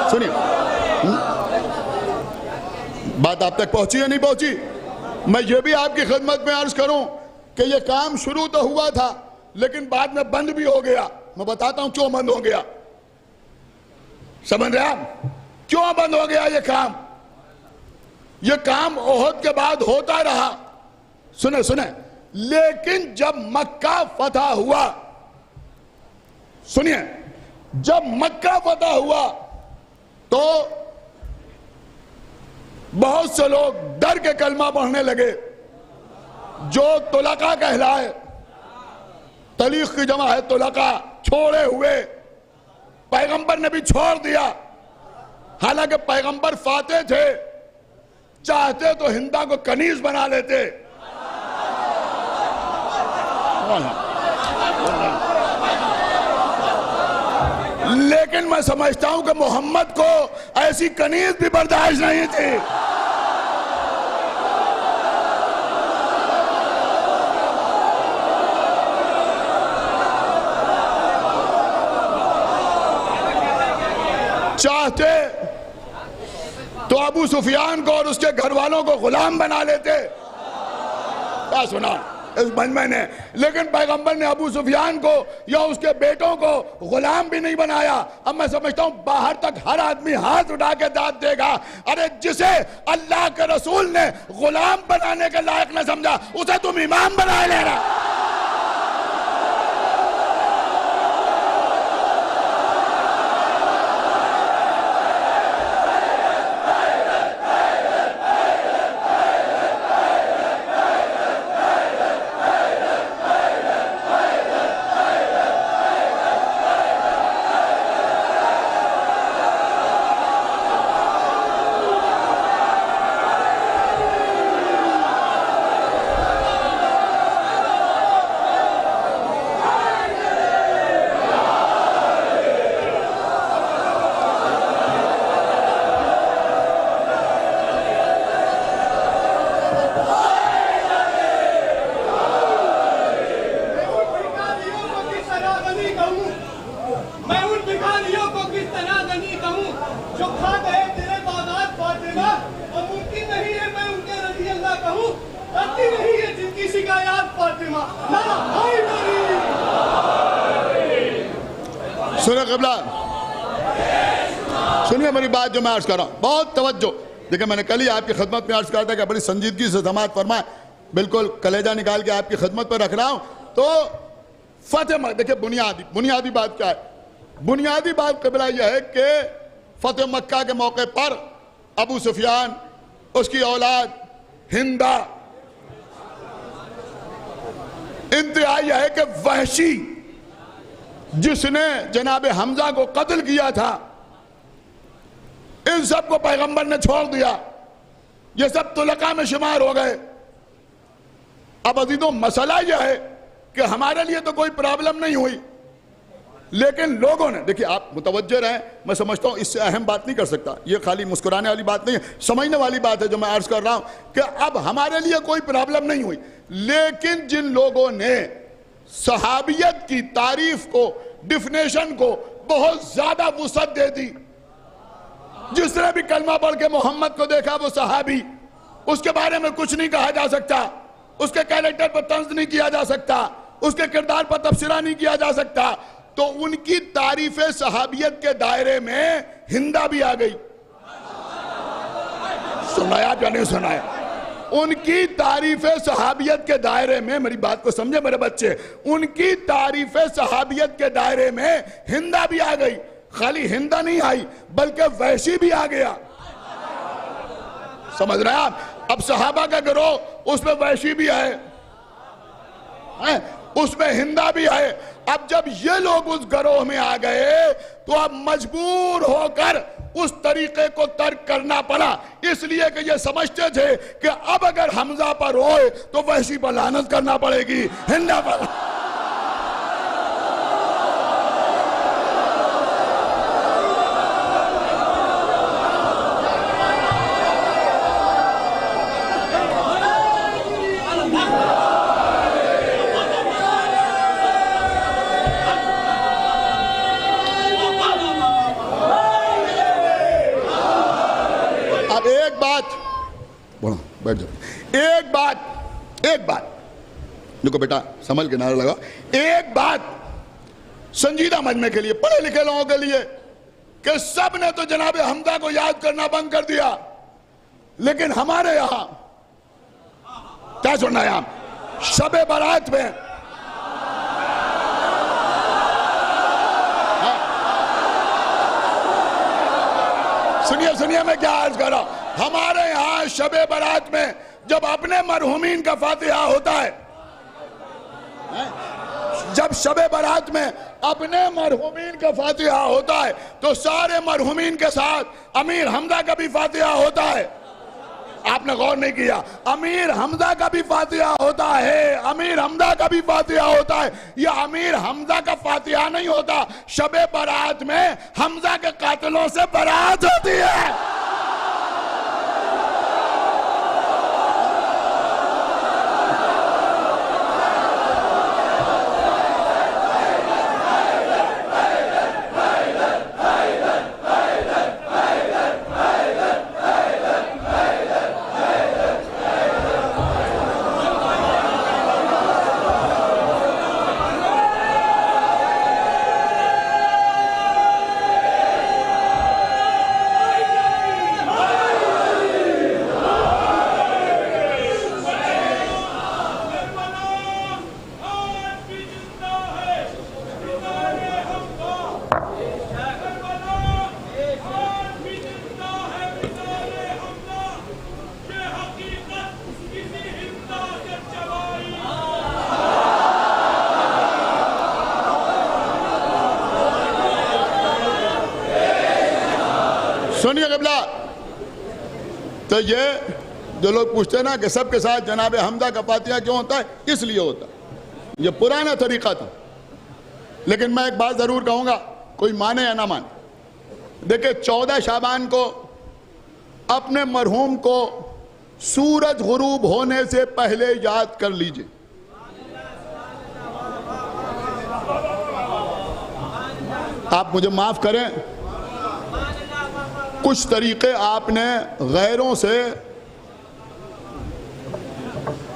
सुनिए, बात आप तक पहुंची या नहीं पहुंची? मैं ये भी आपकी खिदमत में अर्ज करूं कि ये काम शुरू तो हुआ था लेकिन बाद में बंद भी हो गया। मैं बताता हूं क्यों बंद हो गया। समझ रहे आप क्यों बंद हो गया ये काम? ये काम ओहद के बाद होता रहा। सुने सुने, लेकिन जब मक्का फतह हुआ, सुनिए, जब मक्का फतह हुआ तो बहुत से लोग डर के कलमा पढ़ने लगे। जो तुलका कहलाए, तलीक की जमा है तुलका, छोड़े हुए, पैगंबर ने भी छोड़ दिया। हालांकि पैगंबर फाते थे चाहते तो हिंदा को कनीज बना लेते। लेकिन मैं समझता हूं कि मोहम्मद को ऐसी कनीज भी बर्दाश्त नहीं थी। चाहते तो अबू सुफियान को और उसके घर वालों को गुलाम बना लेते। क्या सुना इस मजमे ने? लेकिन पैगंबर ने अबू सुफियान को या उसके बेटों को गुलाम भी नहीं बनाया। अब मैं समझता हूं बाहर तक हर आदमी हाथ उठा के दाद देगा, अरे जिसे अल्लाह के रसूल ने गुलाम बनाने के लायक न समझा उसे तुम इमाम बना लेना। सुनिए क़िबला, सुनिए मेरी बात जो मैं अर्ज कर रहा हूं, बहुत तवज्जो। देखिए मैंने कल ही आपकी खिदमत में अर्ज करा था कि बड़ी संजीदगी से समाअत फरमाए, बिल्कुल कलेजा निकाल के आपकी खिदमत पर रख रहा हूं। तो फतेह, देखिए बुनियादी बात क्या है? बुनियादी बात क़िबला यह है कि फतेह मक्का के मौके पर अबू सुफियान, उसकी औलाद हिंदा, इंतहा यह है कि वहशी जिसने जनाब हमजा को कत्ल किया था, इन सब को पैगंबर ने छोड़ दिया। ये सब तुलका में शुमार हो गए। अब अजीजों मसला यह है कि हमारे लिए तो कोई प्रॉब्लम नहीं हुई, लेकिन लोगों ने, देखिए आप मुतवज्जे रहें, मैं समझता हूं इससे अहम बात नहीं कर सकता, ये खाली मुस्कुराने वाली बात नहीं है, समझने वाली बात है जो मैं अर्ज कर रहा हूं कि अब हमारे लिए कोई प्रॉब्लम नहीं हुई। लेकिन जिन लोगों ने सहाबियत की तारीफ को, डिफिनेशन को बहुत ज्यादा वुसअत दे दी, जिसने भी कलमा पढ़ के मोहम्मद को देखा वो सहाबी, उसके बारे में कुछ नहीं कहा जा सकता, उसके कैरेक्टर पर तंज नहीं किया जा सकता, उसके किरदार पर तबसरा नहीं किया जा सकता, तो उनकी तारीफ सहाबियत के दायरे में हिंदा भी आ गई। सुनाया या नहीं सुनाया? उनकी तारीफ सहाबियत के दायरे में, मेरी बात को समझे मेरे बच्चे, उनकी तारीफ सहाबियत के दायरे में हिंदा भी आ गई। खाली हिंदा नहीं आई बल्कि वैशी भी आ गया। समझ रहे हैं आप? अब सहाबा का गिरोह उसमें वैशी भी है, उसमें हिंदा भी है। अब जब ये लोग उस गिरोह में आ गए तो अब मजबूर होकर उस तरीके को तर्क करना पड़ा, इसलिए कि ये समझते थे कि अब अगर हमजा पर रोए तो वैशी पर लानत करना पड़ेगी, हिंदा पर। एक बात देखो बेटा, समझ के नारा लगा। एक बात संजीदा मजमे के लिए, पढ़े लिखे लोगों के लिए, कि सब ने तो जनाब हमजा को याद करना बंद कर दिया, लेकिन हमारे यहां क्या सुनना है? आप शबे बारात में सुनिए मैं क्या अर्ज कर रहा हूं। हमारे यहां शबे बारात में जब अपने मरहुमीन का फातिहा होता है, जब शबे बारात में अपने मरहुमीन का फातिहा होता है तो सारे मरहुमीन के साथ अमीर हमजा का भी फातिहा होता है। आपने गौर नहीं किया, अमीर हमजा का भी फातिहा होता है, अमीर हमजा का भी फातिहा होता है। यह अमीर हमजा का फातिहा नहीं होता, शबे बारात में हमजा के कातिलों से बारात होती है। सुनिए क़िबला, तो ये जो लोग पूछते हैं ना कि सबके साथ जनाब हमजा का फातिहा क्यों होता है, इसलिए होता है। ये पुराना तरीका था। लेकिन मैं एक बात जरूर कहूंगा, कोई माने या ना माने, देखिए 14 शाबान को अपने मरहूम को सूरज गुरूब होने से पहले याद कर लीजिए। आप मुझे माफ करें, कुछ तरीके आपने गैरों से,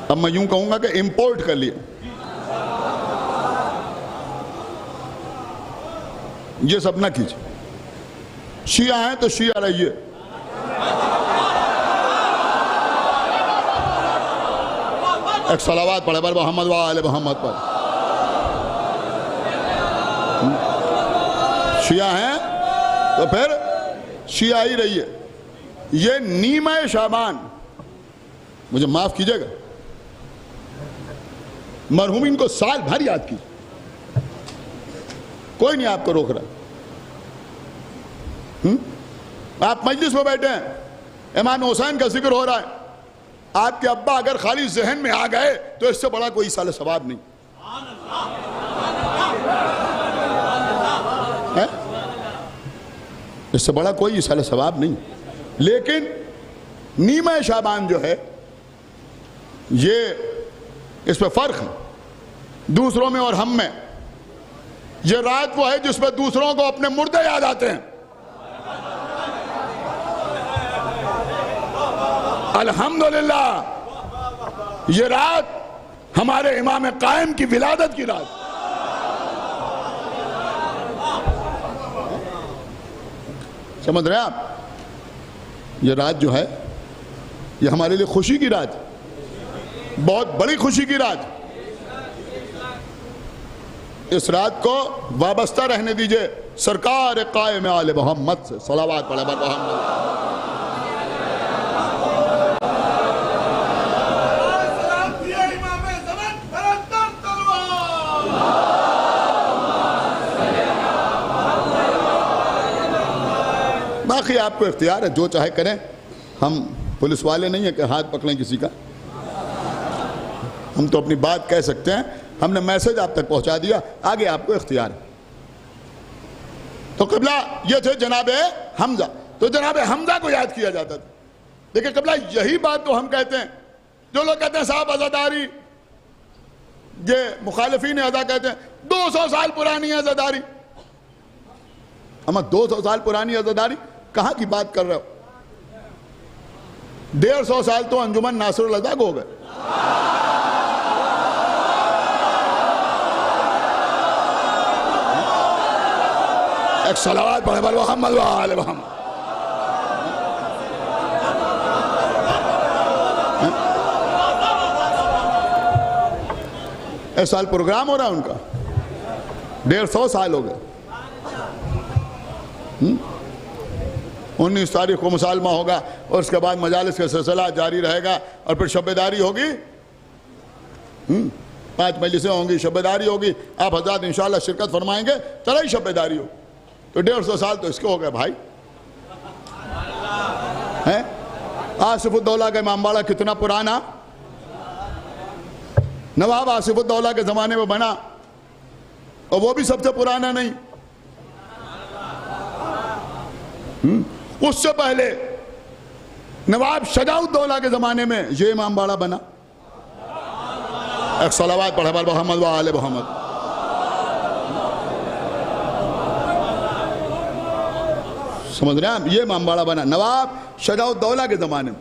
अब मैं यूं कहूंगा कि इंपोर्ट कर लिए। ये सब ना कीजिए। शिया हैं तो शिया रहिए, एक सलावात पढ़े पर मोहम्मद वाले मोहम्मद पर। शिया हैं तो फिर शिया ही रहिए। ये नीमा शाबान, मुझे माफ कीजिएगा, मरहूमिन को साल भर याद कीजिए, कोई नहीं आपको रोक रहा। आप मजलिस में बैठे हैं, इमाम हुसैन का जिक्र हो रहा है, आपके अब्बा अगर खाली जहन में आ गए तो इससे बड़ा कोई साल सवाब नहीं है, इससे बड़ा कोई साल सवाब नहीं। लेकिन नीमा शाबान जो है, ये इस पर फर्क है दूसरों में और हम में। ये रात वो है जिसमें दूसरों को अपने मुर्दे याद आते हैं। अल्हम्दुलिल्लाह ये रात हमारे इमाम कायम की विलादत की रात। समझ रहे हैं आप? ये रात जो है ये हमारे लिए खुशी की रात, बहुत बड़ी खुशी की रात। इस रात को वाबस्ता रहने दीजिए सरकार कायम आले मोहम्मद से। सलावत पढ़े मोहम्मद। बाकी आपको इख्तियार है, जो चाहे करें। हम पुलिस वाले नहीं है कि हाथ पकड़ें किसी का। हम तो अपनी बात कह सकते हैं, हमने मैसेज आप तक पहुंचा दिया, आगे आपको इख्तियार है। तो क़िबला ये थे जनाबे हमजा। तो जनाबे हमजा को याद किया जाता था। देखिए क़िबला, यही बात तो हम कहते हैं। जो लोग कहते हैं साहब अज़ादारी, ये मुखालिफीन अज़ा कहते हैं 200 साल पुरानी अज़ादारी। हम 200 साल पुरानी अज़ादारी कहाँ की बात कर रहे हो? 150 साल तो अंजुमन नासिरुल अज़ा को हो गए। एक सलावत पढ़े पर मोहम्मद वाले मोहम्मद। इस साल प्रोग्राम हो रहा है उनका, 150 साल हो गए। 19 तारीख को मुसालमा होगा और उसके बाद मजालिस का सिलसिला जारी रहेगा और फिर शब्बेदारी होगी। 5 मजलिसें होंगी, शब्बेदारी होगी। आप हज़रात इंशाअल्लाह शिरकत फरमाएंगे, तरह ही शब्बेदारी हो। तो 150 साल तो इसके हो गए भाई हैं। आसिफुद्दौला का इमामबाड़ा कितना पुराना, नवाब आसिफुद्दौला के जमाने में बना और वो भी सबसे पुराना नहीं। उससे पहले नवाब शजाउद्दौला के जमाने में ये इमामबाड़ा बना। एक सलावत पढ़े पर मोहम्मद व आले मोहम्मद। समझ रहे हैं आप, ये इमामबाड़ा बना नवाब शजाउद्दौला के जमाने में।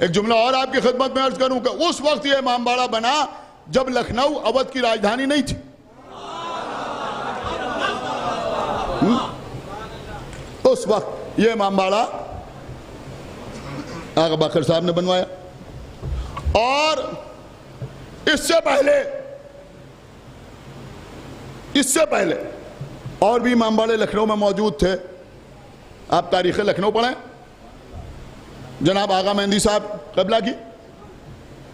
एक जुमला और आपकी खिदमत में अर्ज करूं कि उस वक्त ये इमामबाड़ा बना जब लखनऊ अवध की राजधानी नहीं थी। उस वक्त ये इमामबाड़ा आगा बकर साहब ने बनवाया। और इससे पहले और भी इमामबाड़े लखनऊ में मौजूद थे। आप तारीख़ लखनऊ पढ़ें, जनाब आगा मेहंदी साहब क़िबला की,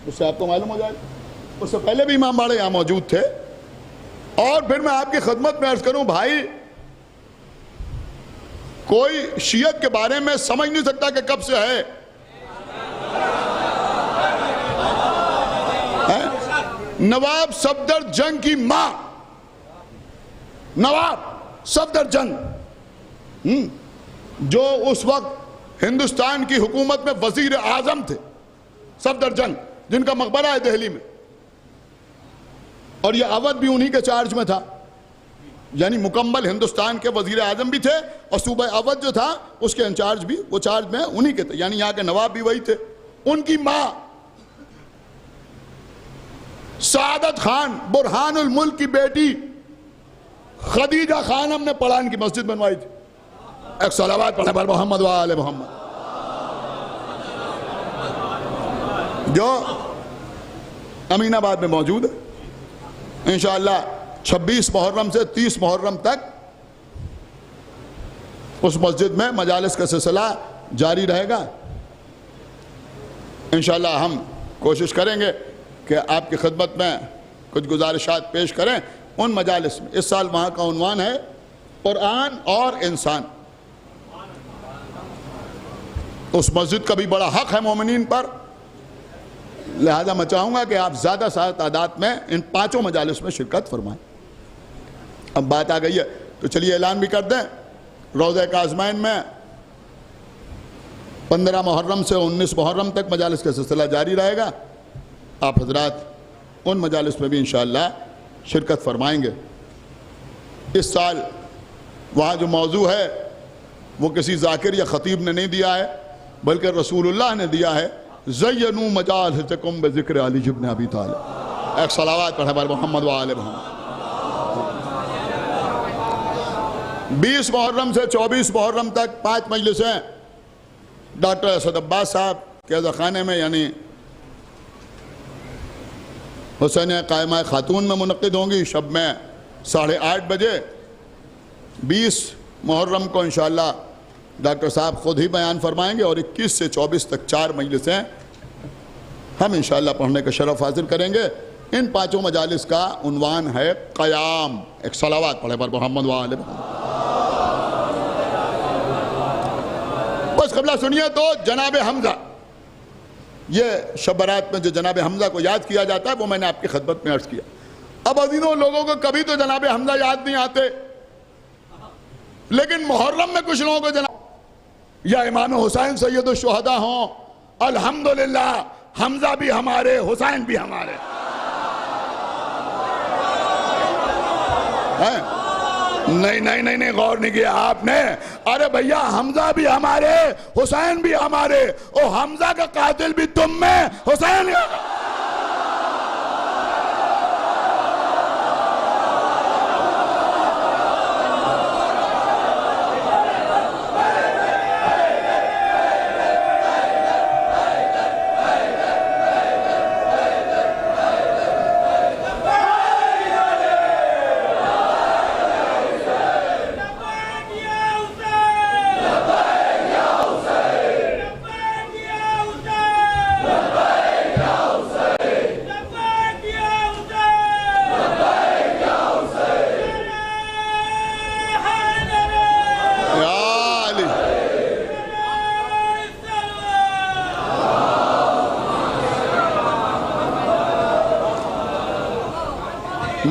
उससे आपको मालूम हो जाएगा। उससे पहले भी इमामबाड़े यहाँ मौजूद थे। और फिर मैं आपकी खिदमत में अर्ज करूं भाई, कोई शियत के बारे में समझ नहीं सकता कि कब से है। नवाब सफदरजंग की मां नवाब सफदरजंग, जो उस वक्त हिंदुस्तान की हुकूमत में वजीर आजम थे, सफदरजंग, जिनका मकबरा है दिल्ली में, और यह अवध भी उन्हीं के चार्ज में था। यानी मुकम्मल हिंदुस्तान के वजीर आजम भी थे और सूबा अवध जो था उसके इंचार्ज भी, वो चार्ज में उन्हीं के थे, यानी यहाँ के नवाब भी वही थे। उनकी मां सादत खान बुरहानुल मुल्क की बेटी खदीजा खानम ने पढ़ान की मस्जिद बनवाई थी। एक सलावत पढ़े पर मोहम्मद व आले मोहम्मद, जो अमीनाबाद में मौजूद है। इंशाअल्लाह 26 मुहर्रम से 30 मुहर्रम तक उस मस्जिद में मजालिस का सिलसिला जारी रहेगा। इंशाअल्लाह हम कोशिश करेंगे कि आपकी खिदमत में कुछ गुजारिशात पेश करें उन मजालिस में। इस साल वहाँ का उन्वान है कुरान और इंसान। उस मस्जिद का भी बड़ा हक है मोमिनीन पर, लिहाजा मैं चाहूँगा कि आप ज़्यादा से तादाद में इन 5 मजालिस में शिरकत फरमाएं। अब बात आ गई है तो चलिए ऐलान भी कर दें। रोज़ा काज़मैन में 15 मुहर्रम से 19 मुहर्रम तक मजालिस का सिलसिला जारी रहेगा। आप हजरात उन मजालिस में भी इंशाअल्लाह शिरकत फरमाएंगे। इस साल वहाँ जो मौजू है वो किसी जाकिर या ख़तीब ने नहीं दिया है, बल्कि रसूलुल्लाह ने दिया है। ज़य्यनू मजालिसकुम बिज़िक्र अली इब्न अबी तालिब। एक सलावत पढ़े पर मोहम्मद व आले मोहम्मद। 20 मुहर्रम से 24 मुहर्रम तक 5 मजलिसें डॉक्टर असद अब्बास साहब के ज़खाने में यानी हुसैन कायमा खातून में मुनक़िद होंगी। शब में 8:30 बजे। 20 मुहर्रम को इंशाअल्लाह डॉक्टर साहब ख़ुद ही बयान फरमाएंगे और 21 से 24 तक 4 मजलिसें हम इंशाअल्लाह पढ़ने का शरफ़ हासिल करेंगे। इन 5 मजालिस का उन्वान है क़याम। एक सलावत पढ़े पर मोहम्मद व आले मोहम्मद। बस क़िबला सुनिए तो जनाब हमज़ा, ये शब बारात में जो जनाब हमज़ा को याद किया जाता है वो मैंने आपकी खिदमत में अर्ज़ किया। अब अज़ीज़ों, लोगों को कभी तो जनाब हमज़ा याद नहीं आते, लेकिन मुहर्रम में कुछ लोगों को जनाब या इमाम हुसैन सैयदुश शुहदा हों, अल्हम्दुलिल्लाह हमज़ा भी हमारे, हुसैन भी हमारे हैं। नहीं नहीं नहीं नहीं, गौर नहीं किया आपने। अरे भैया, हमजा भी हमारे, हुसैन भी हमारे, और हमजा का कातिल भी तुम में, हुसैन।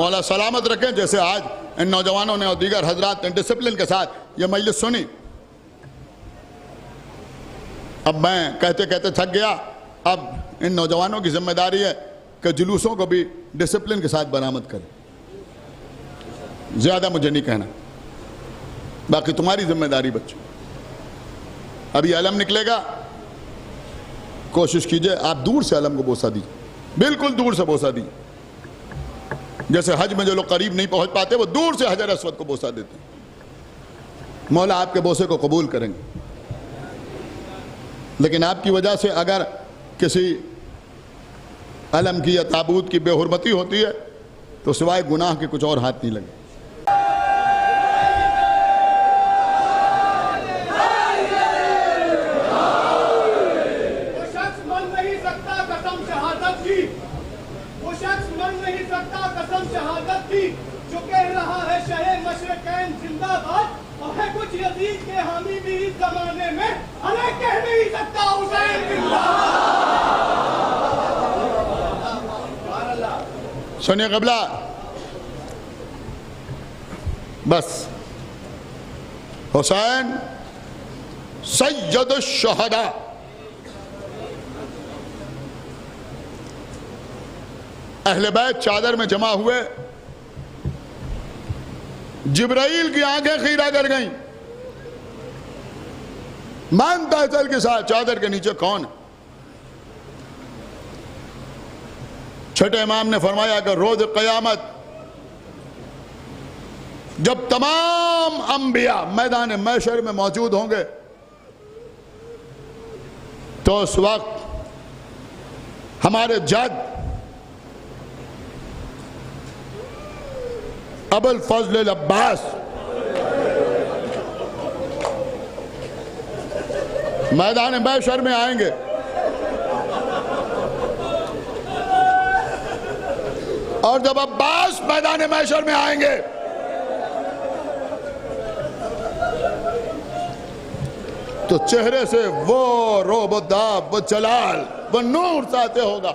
मौला सलामत रखें। जैसे आज इन नौजवानों ने और दीगर हजरात ने डिसिप्लिन के साथ ये मजलिस सुनी। अब मैं कहते कहते थक गया। अब इन नौजवानों की जिम्मेदारी है कि जुलूसों को भी डिसिप्लिन के साथ बरामद करें। ज्यादा मुझे नहीं कहना, बाकी तुम्हारी जिम्मेदारी बच्चों। अभी अलम निकलेगा, कोशिश कीजिए आप दूर से अलम को बोसा दीजिए, बिल्कुल दूर से बोसा दीजिए। जैसे हज में जो लोग करीब नहीं पहुंच पाते वो दूर से हजर अस्वद को बोसा देते हैं। मौला आपके बोसे को कबूल करेंगे। लेकिन आपकी वजह से अगर किसी अलम की या ताबूत की बेहुरमती होती है तो सिवाय गुनाह के कुछ और हाथ नहीं लगे। जो कह रहा है शहे मशरकैन जिंदाबाद और है कुछ यजीद के हामी भी इस जमाने में, हमें कह नहीं सकता हुसैन जिंदाबाद। सुनिए कबला, बस हुसैन सैयद शहदा, अहले बैत चादर में जमा हुए। जिब्राइल की आंखें खीरा कर गईं। मानता है चल के साथ चादर के नीचे कौन? छठे इमाम ने फरमाया कि रोज क़यामत जब तमाम अंबिया मैदान महशर में मौजूद होंगे तो उस वक्त हमारे जद अबुल फजल अब्बास मैदान महशर में आएंगे। और जब अब्बास मैदान महशर में आएंगे तो चेहरे से वो रोब व दाब व जलाल व नूर साते होगा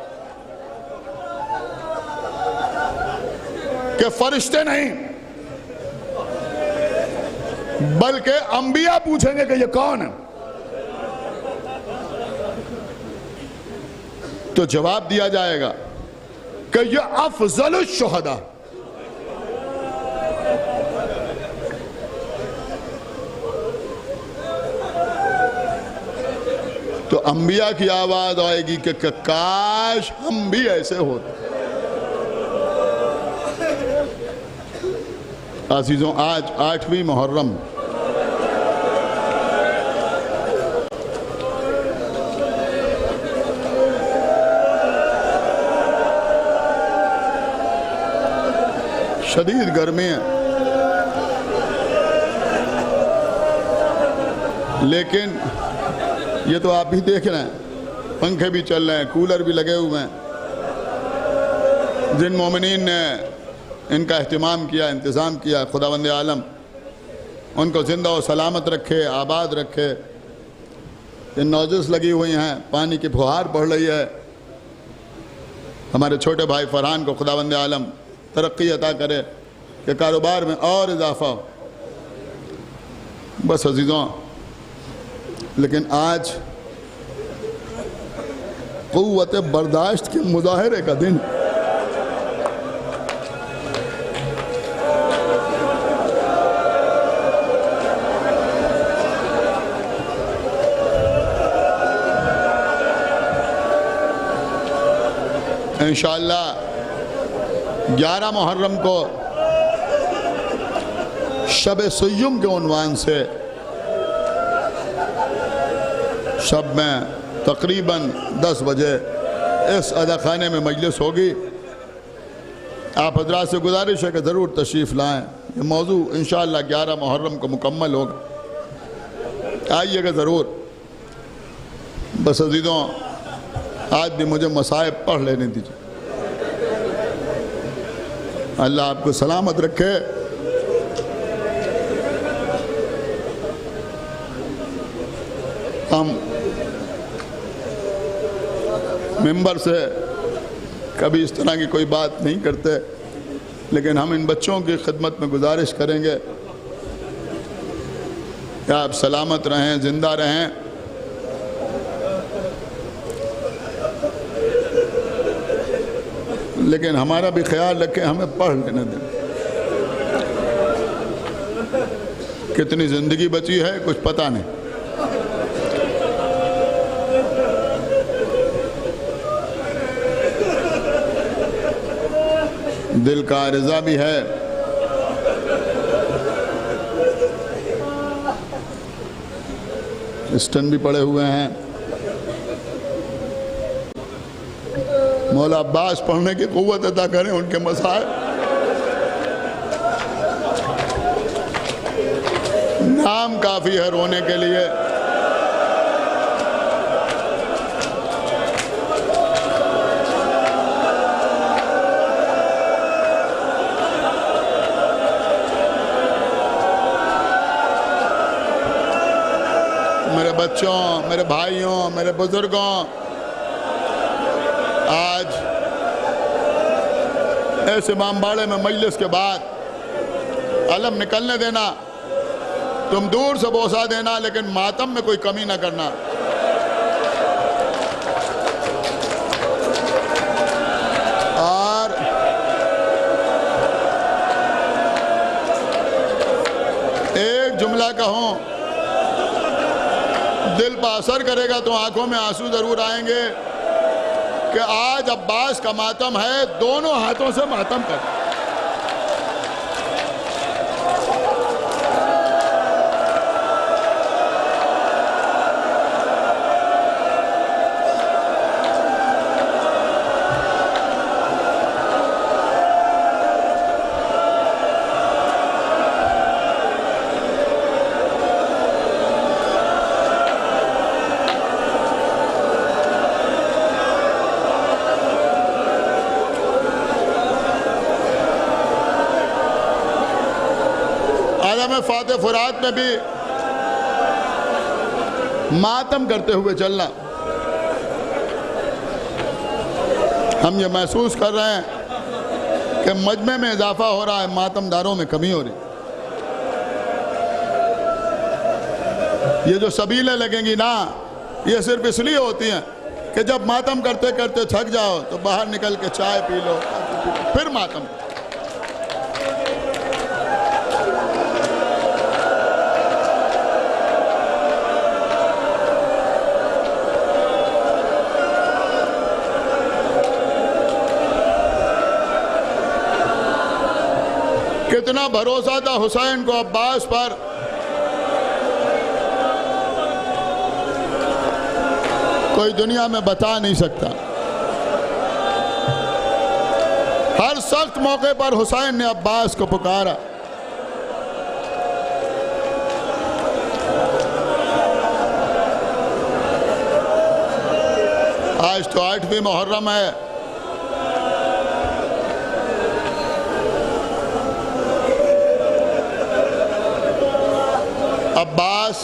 कि फरिश्ते नहीं बल्कि अंबिया पूछेंगे कि ये कौन है। तो जवाब दिया जाएगा कि ये अफजल शुहदा। तो अंबिया की आवाज आएगी कि काश हम भी ऐसे होते। अजीजों, आज 8वीं मुहर्रम शदीद गर्मी है, लेकिन ये तो आप भी देख रहे हैं, पंखे भी चल रहे हैं, कूलर भी लगे हुए हैं। जिन मोमिनीन ने इनका एहतिमाम किया, इंतज़ाम किया, खुदावंद आलम उनको ज़िंदा और सलामत रखे, आबाद रखे। ये नोज़ल्स लगी हुई हैं, पानी की फुहार पड़ रही है। हमारे छोटे भाई फरहान को खुदावंद आलम तरक्की अता करे कि कारोबार में और इजाफा हो। बस अजीज़ों, लेकिन आज क़ुव्वत बर्दाश्त के मुज़ाहरे का दिन। इंशाअल्लाह 11 मुहर्रम को शब सय्युम के उन्वान से शब में तकरीबन 10 बजे इस अदाखाने में मजलिस होगी। आप हजरात से गुजारिश है कि ज़रूर तशरीफ़ लाएँ। ये मौजू इंशाअल्लाह 11 मुहर्रम को मुकम्मल होगा, आइएगा ज़रूर। बस अज़ीज़ों, आज भी मुझे मसाइब पढ़ लेने दीजिए। अल्लाह आपको सलामत रखे। हम मिंबर से कभी इस तरह की कोई बात नहीं करते, लेकिन हम इन बच्चों की खिदमत में गुजारिश करेंगे कि आप सलामत रहें, ज़िंदा रहें। लेकिन हमारा भी ख्याल रखें, हमें पढ़ लेने दें। कितनी ज़िंदगी बची है कुछ पता नहीं। दिल का आरिज़ा भी है, स्टन भी पड़े हुए हैं। मौला अब्बास पढ़ने की क़ुव्वत अता करें उनके मसाइल। नाम काफ़ी है रोने के लिए। मेरे बच्चों, मेरे भाइयों, मेरे बुजुर्गों, आज ऐसे इमामबाड़े में मजलिस के बाद अलम निकलने देना, तुम दूर से बोसा देना, लेकिन मातम में कोई कमी ना करना। और एक जुमला कहूँ, दिल पर असर करेगा तो आंखों में आंसू जरूर आएंगे कि आज अब्बास का मातम है, दोनों हाथों से मातम कर। फाते फुरात में भी मातम करते हुए चलना। हम ये महसूस कर रहे हैं कि मजमे में इजाफा हो रहा है, मातमदारों में कमी हो रही। ये जो सबीलें लगेंगी ना, ये सिर्फ इसलिए होती हैं कि जब मातम करते करते थक जाओ तो बाहर निकल के चाय पी लो, फिर मातम। कितना भरोसा था हुसैन को अब्बास पर, कोई दुनिया में बता नहीं सकता। हर सख्त मौके पर हुसैन ने अब्बास को पुकारा। आज तो 8वीं मुहर्रम है। अब्बास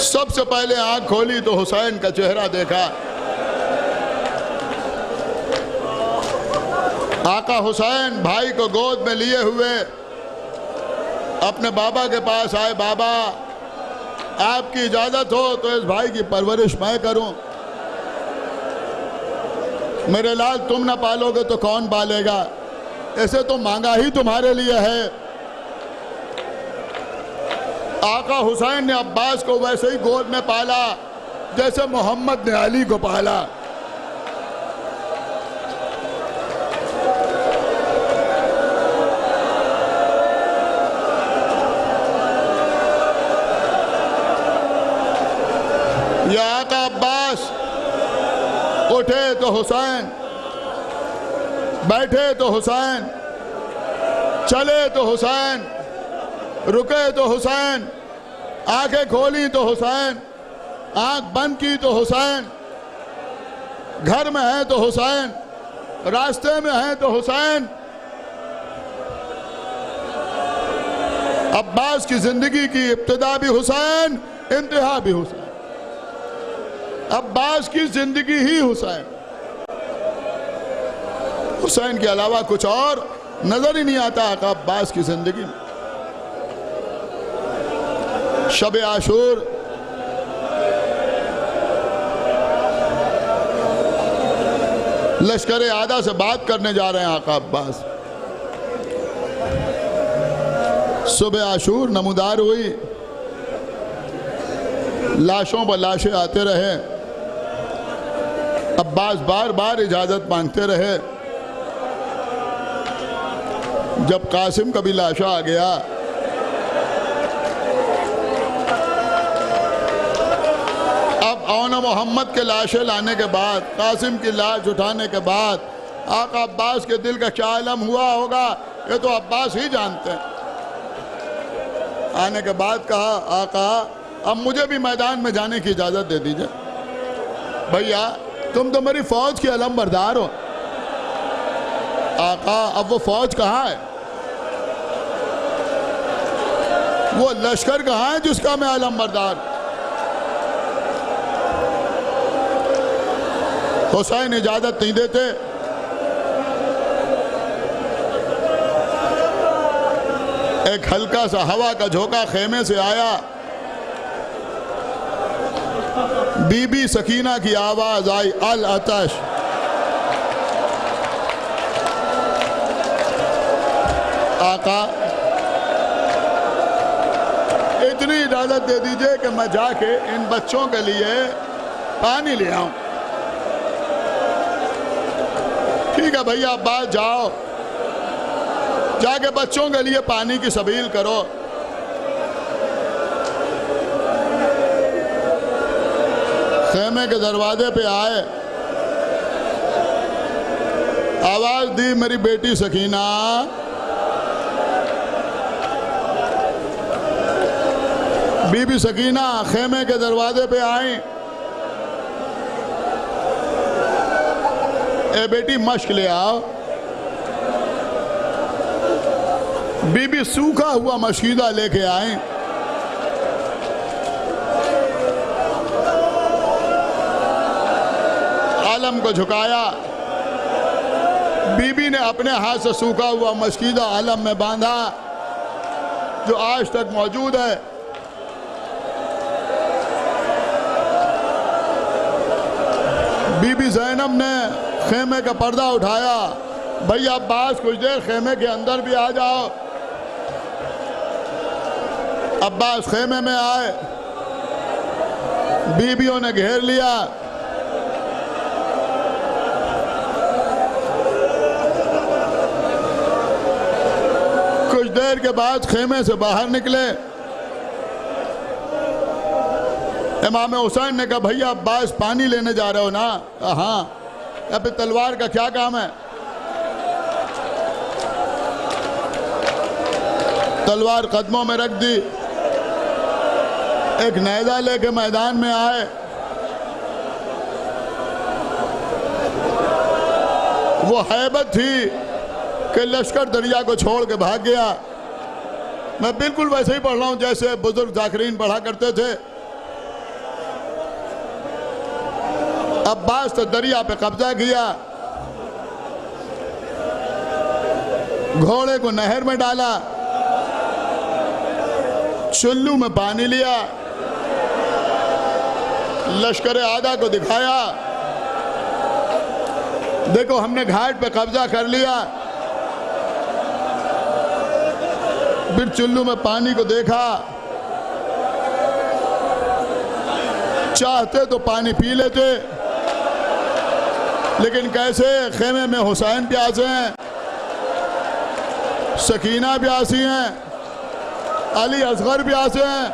सबसे पहले आंख खोली तो हुसैन का चेहरा देखा। आका हुसैन भाई को गोद में लिए हुए अपने बाबा के पास आए। बाबा, आपकी इजाजत हो तो इस भाई की परवरिश मैं करूं। मेरे लाल, तुम ना पालोगे तो कौन पालेगा? ऐसे तो मांगा ही तुम्हारे लिए है। आका हुसैन ने अब्बास को वैसे ही गोद में पाला जैसे मोहम्मद ने अली को पाला। या आका अब्बास उठे तो हुसैन, बैठे तो हुसैन, चले तो हुसैन, रुके तो हुसैन, आंखें खोली तो हुसैन, आंख बंद की तो हुसैन, घर में है तो हुसैन, रास्ते में है तो हुसैन। अब्बास की जिंदगी की इब्तिदा भी हुसैन, इंतहा भी हुसैन। अब्बास की जिंदगी ही हुसैन। हुसैन के अलावा कुछ और नजर ही नहीं आता आका अब्बास की जिंदगी में। शब आशूर लश्कर आदा से बात करने जा रहे हैं आका अब्बास। सुबह आशूर नमूदार हुई, लाशों पर लाशें आते रहे। अब्बास बार बार इजाजत मांगते रहे। जब कासिम का भी लाशा आ गया, अब औना मोहम्मद के लाशें लाने के बाद, कासिम की लाश उठाने के बाद आका अब्बास के दिल का क्या आलम हुआ होगा ये तो अब्बास ही जानते हैं। आने के बाद कहा, आका अब मुझे भी मैदान में जाने की इजाजत दे दीजिए। भैया तुम तो मेरी फौज के अलम बरदार हो। आका अब वो फौज कहाँ है, वो लश्कर कहाँ है जिसका मैं अलम बरदार। हुसैन इजाजत नहीं देते। एक हल्का सा हवा का झोंका खेमे से आया। बीबी सकीना की आवाज आई, अल अतश। आका इतनी इजाजत दे दीजिए कि मैं जाके इन बच्चों के लिए पानी ले आऊं। ठीक है भैया अब्बास जाओ, जाके बच्चों के लिए पानी की सबील करो। खेमे के दरवाजे पे आए, आवाज दी, मेरी बेटी सकीना। बीबी सकीना खेमे के दरवाजे पे आई। ए बेटी मश्क ले आओ। बीबी सूखा हुआ मशीदा लेके आई। आलम को झुकाया। बीबी ने अपने हाथ से सूखा हुआ मशीदा आलम में बांधा, जो आज तक मौजूद है। बीबी ज़ैनब ने खेमे का पर्दा उठाया। भैया अब्बास कुछ देर खेमे के अंदर भी आ जाओ। अब्बास खेमे में आए, बीबियों ने घेर लिया। कुछ देर के बाद खेमे से बाहर निकले। इमाम हुसैन ने कहा, भैया अब्बास पानी लेने जा रहे हो ना? हाँ। अब तलवार का क्या काम है? तलवार कदमों में रख दी। एक नेज़ा लेके मैदान में आए। वो हैबत थी कि लश्कर दरिया को छोड़ के भाग गया। मैं बिल्कुल वैसे ही पढ़ रहा हूं जैसे बुजुर्ग जाकिरीन पढ़ा करते थे। अब्बास तो दरिया पे कब्जा किया, घोड़े को नहर में डाला, चुल्लू में पानी लिया, लश्कर आदा को दिखाया, देखो हमने घाट पे कब्जा कर लिया। फिर चुल्लू में पानी को देखा, चाहते तो पानी पी लेते, लेकिन कैसे? खेमे में हुसैन प्यासे हैं, सकीना प्यासी हैं, अली असगर प्यासे हैं।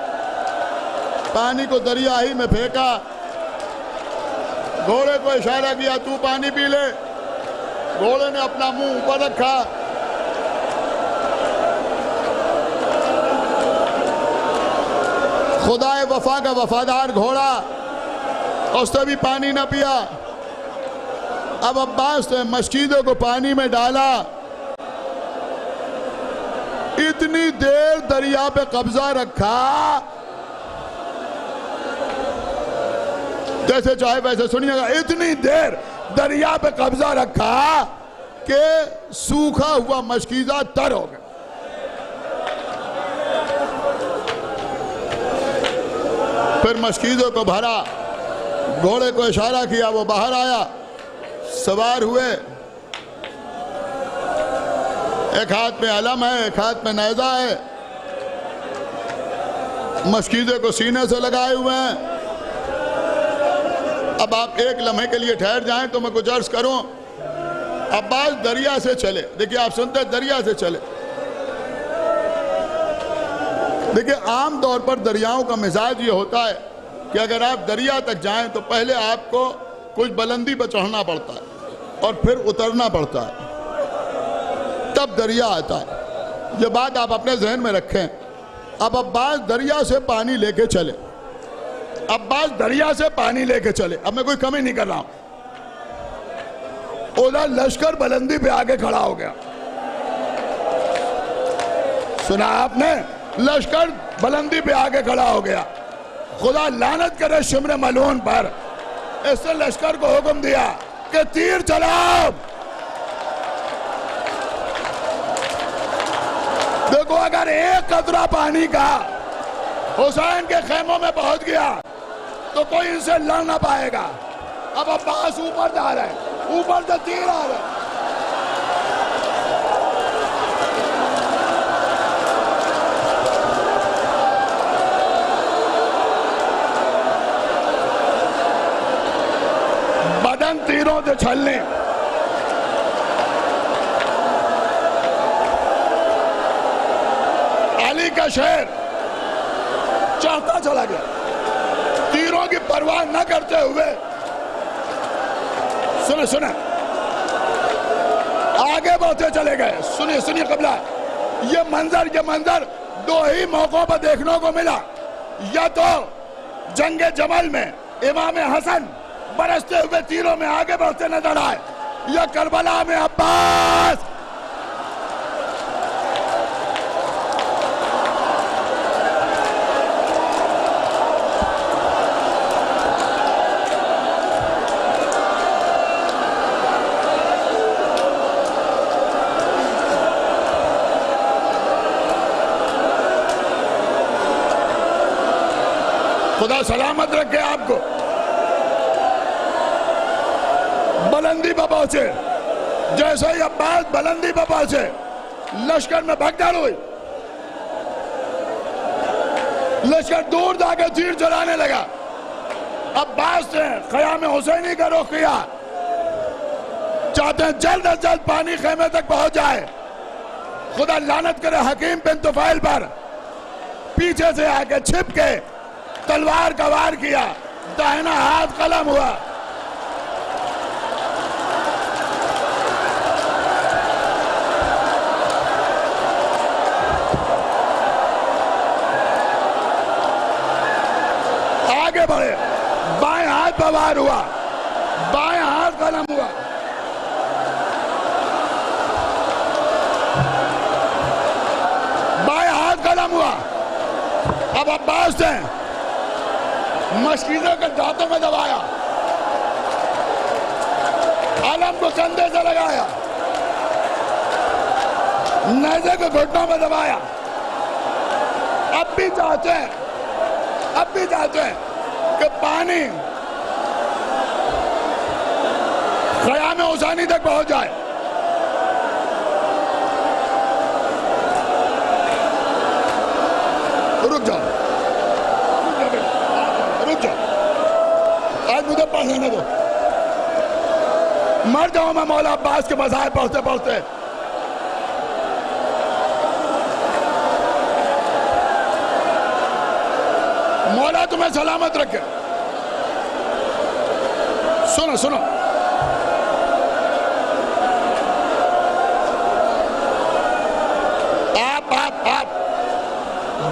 पानी को दरिया ही में फेंका, घोड़े को इशारा किया, तू पानी पी ले। घोड़े ने अपना मुंह ऊपर रखा। खुदाए वफा का वफादार घोड़ा, उसने भी पानी न पिया। अब अब्बास ने मस्जिदों को पानी में डाला। इतनी देर दरिया पे कब्जा रखा, जैसे चाहे वैसे सुनिएगा। इतनी देर दरिया पे कब्जा रखा कि सूखा हुआ मशकीज़ा तर हो गया। फिर मशकीज़ों को भरा, घोड़े को इशारा किया, वो बाहर आया, सवार हुए, एक हाथ में अलम है, एक हाथ में नेज़ा है, मशकीज़े को सीने से लगाए हुए हैं। अब आप एक लम्हे के लिए ठहर जाएं तो मैं कुछ अर्ज करूं। अब्बास दरिया से चले, देखिए आप सुनते हैं दरिया से चले। देखिए आम तौर पर दरियाओं का मिजाज ये होता है कि अगर आप दरिया तक जाएं तो पहले आपको कुछ बुलंदी पर चढ़ना पड़ता है और फिर उतरना पड़ता है, तब दरिया आता है। ये बात आप अपने जहन में रखें। अब अब्बास दरिया से पानी लेके चले, अब्बास दरिया से पानी लेके चले। अब मैं कोई कमी नहीं कर रहा हूं। उधर लश्कर बुलंदी पे आके खड़ा हो गया। सुना आपने? लश्कर बुलंदी पे आके खड़ा हो गया। खुदा लानत करे शिमर मलून पर। इसने लश्कर को हुक्म दिया कि तीर चलाओ। देखो अगर एक कतरा पानी का हुसैन के खेमों में पहुंच गया तो कोई इनसे लड़ ना पाएगा। अब अब्बास ऊपर जा रहे हैं, ऊपर से तीर आ रहे हैं। बदन तीरों से छलने। अली का शेर चढ़ता चला गया, तीरों की परवाह न करते हुए। सुने सुने, आगे बढ़ते चले गए। सुनिए सुनिए कबला, ये मंजर दो ही मौकों पर देखने को मिला। या तो जंगे जमल में इमाम हसन बरसते हुए तीरों में आगे बढ़ते नजर आए, या करबला में अब्बास खुदा सलामत रखे आपको। बुलंदी पर पहुंचे। जैसे ही अब्बास बुलंदी पर पहुंचे, लश्कर में भगदड़ हुई। लश्कर दूर जाकर तीर चलाने लगा। अब्बास ने ख़याम हुसैनी का रुख किया, चाहते हैं जल्द अज जल्द पानी खेमे तक पहुंच जाए। खुदा लानत करे हकीम बिन तुफैल पर। पीछे से आके छिप के तलवार का वार किया, दाहिना हाथ कलम हुआ। आगे बढ़े, बाएं हाथ पर वार हुआ, बाएं हाथ कलम हुआ। बाएं हाथ कलम हुआ। अब अब्बास ने मशकीज़ों के दांतों में दबाया, आलम को कंधे से लगाया, नेज़े को घुटनों में दबाया। अब भी चाहते हैं कि पानी ख़याम हुसैनी तक पहुंच जाए। रुक जाओ, आज मुझे पढ़ने दो। मर जाऊं मैं मौला अब्बास के मज़ाहिर पढ़ते पढ़ते। मौला तुम्हें सलामत रखे। सुनो सुनो, आप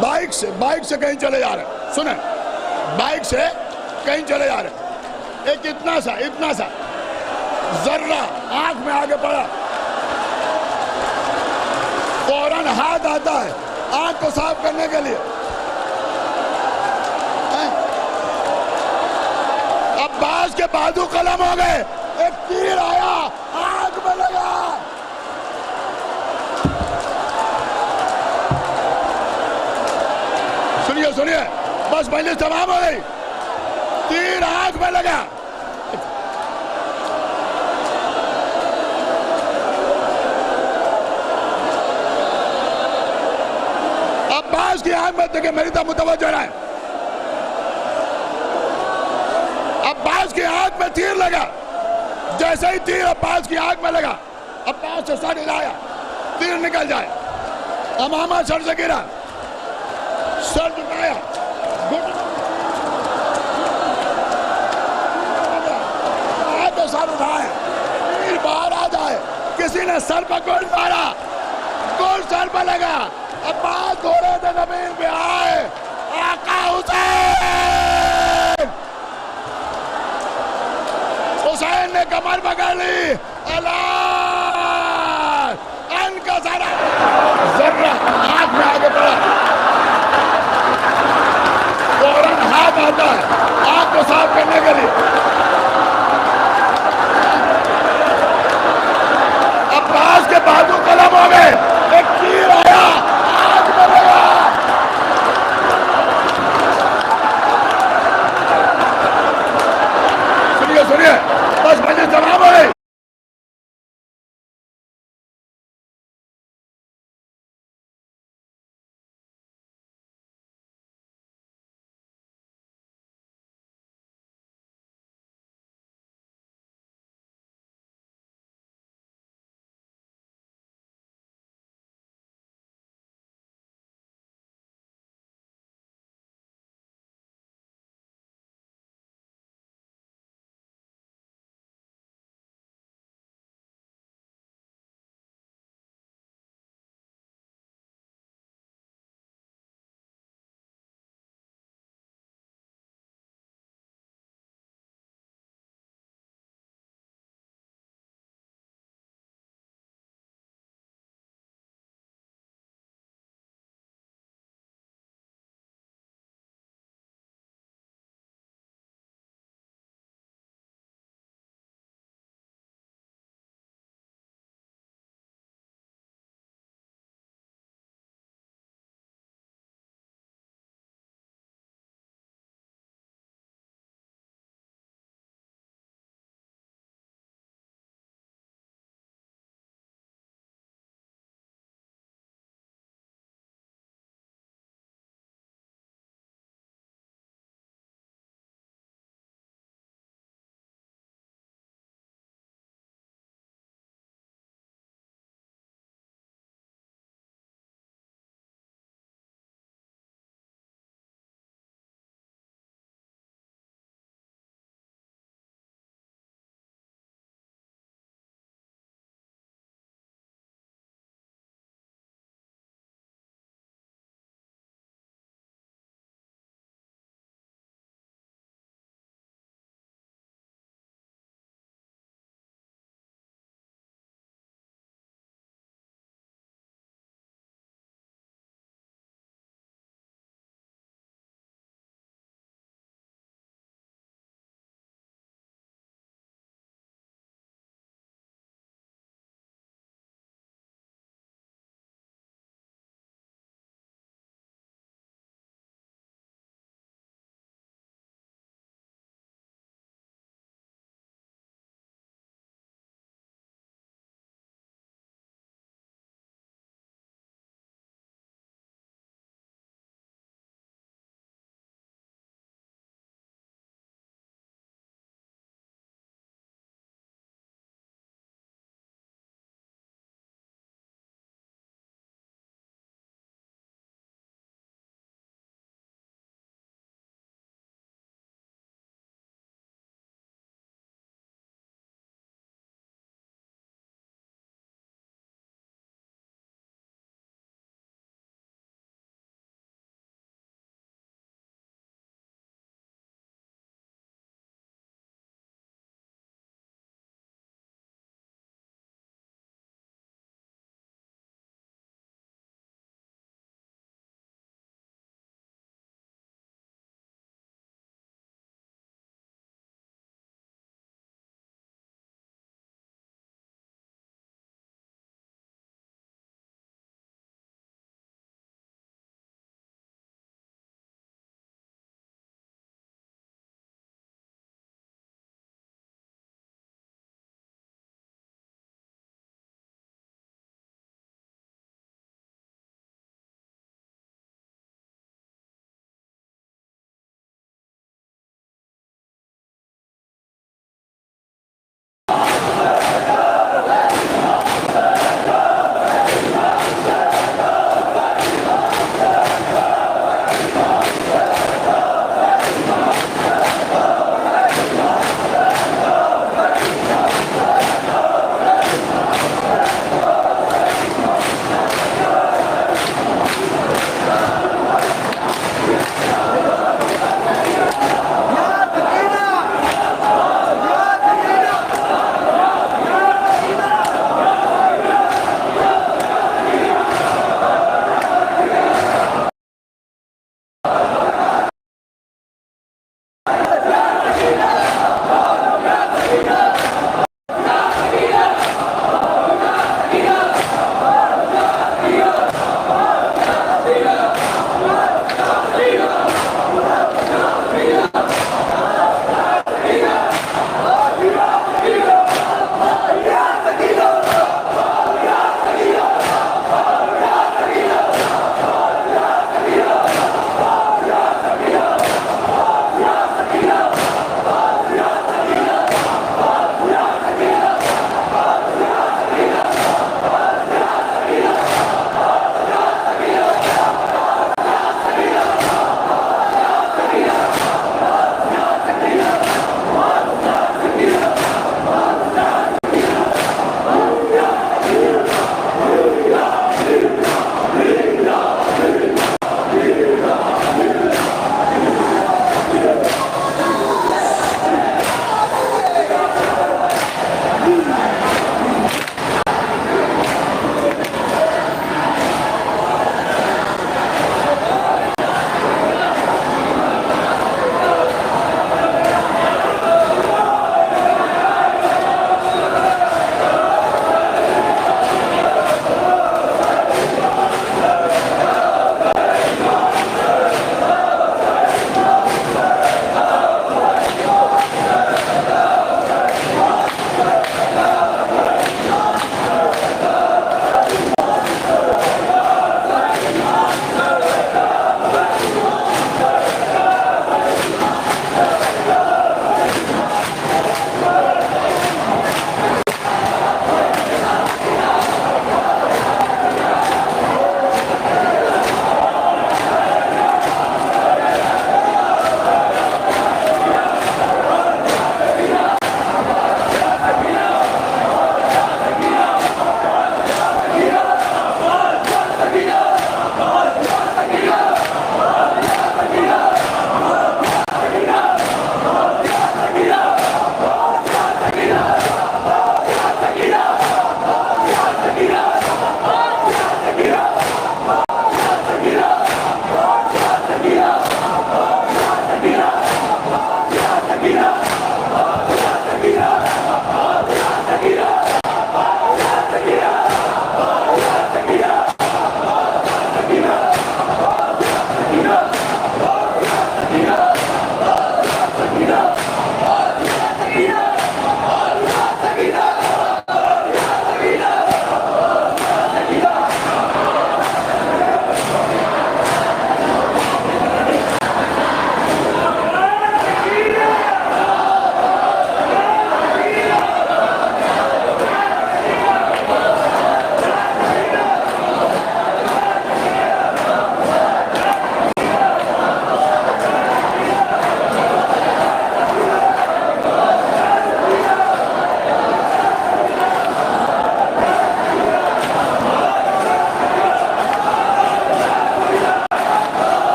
बाइक से कहीं चले जा रहे हैं। सुने, बाइक से कहीं चले जा रहे हैं। एक इतना सा जर्रा आंख में आगे पड़ा, फौरन हाथ आता है आंख को साफ करने के लिए। अब्बास के बाजू कलम हो गए, एक तीर आया, आंख में लगा। सुनिए सुनिए, बस मजलिस तमाम हो गई। तीर आंख में लगा। अब्बास की आंख में देखिए, मेरी तरफ मुतवज्जो रहे। अब्बास की आंख में तीर लगा। जैसे ही तीर अब्बास की आंख में लगा, अब्बास से सर हिलाया, तीर निकल जाए। अमामा सर से गिरा, सर झुकाया, तो सर उठाए, तीर बाहर आ जाए। किसी ने सर पर गोल मारा, गोल सर पर लगा। अब्बास घोड़े से जमीन पे आए। आका हुसैन, हुसैन ने कमर पकड़ ली। अल्लाह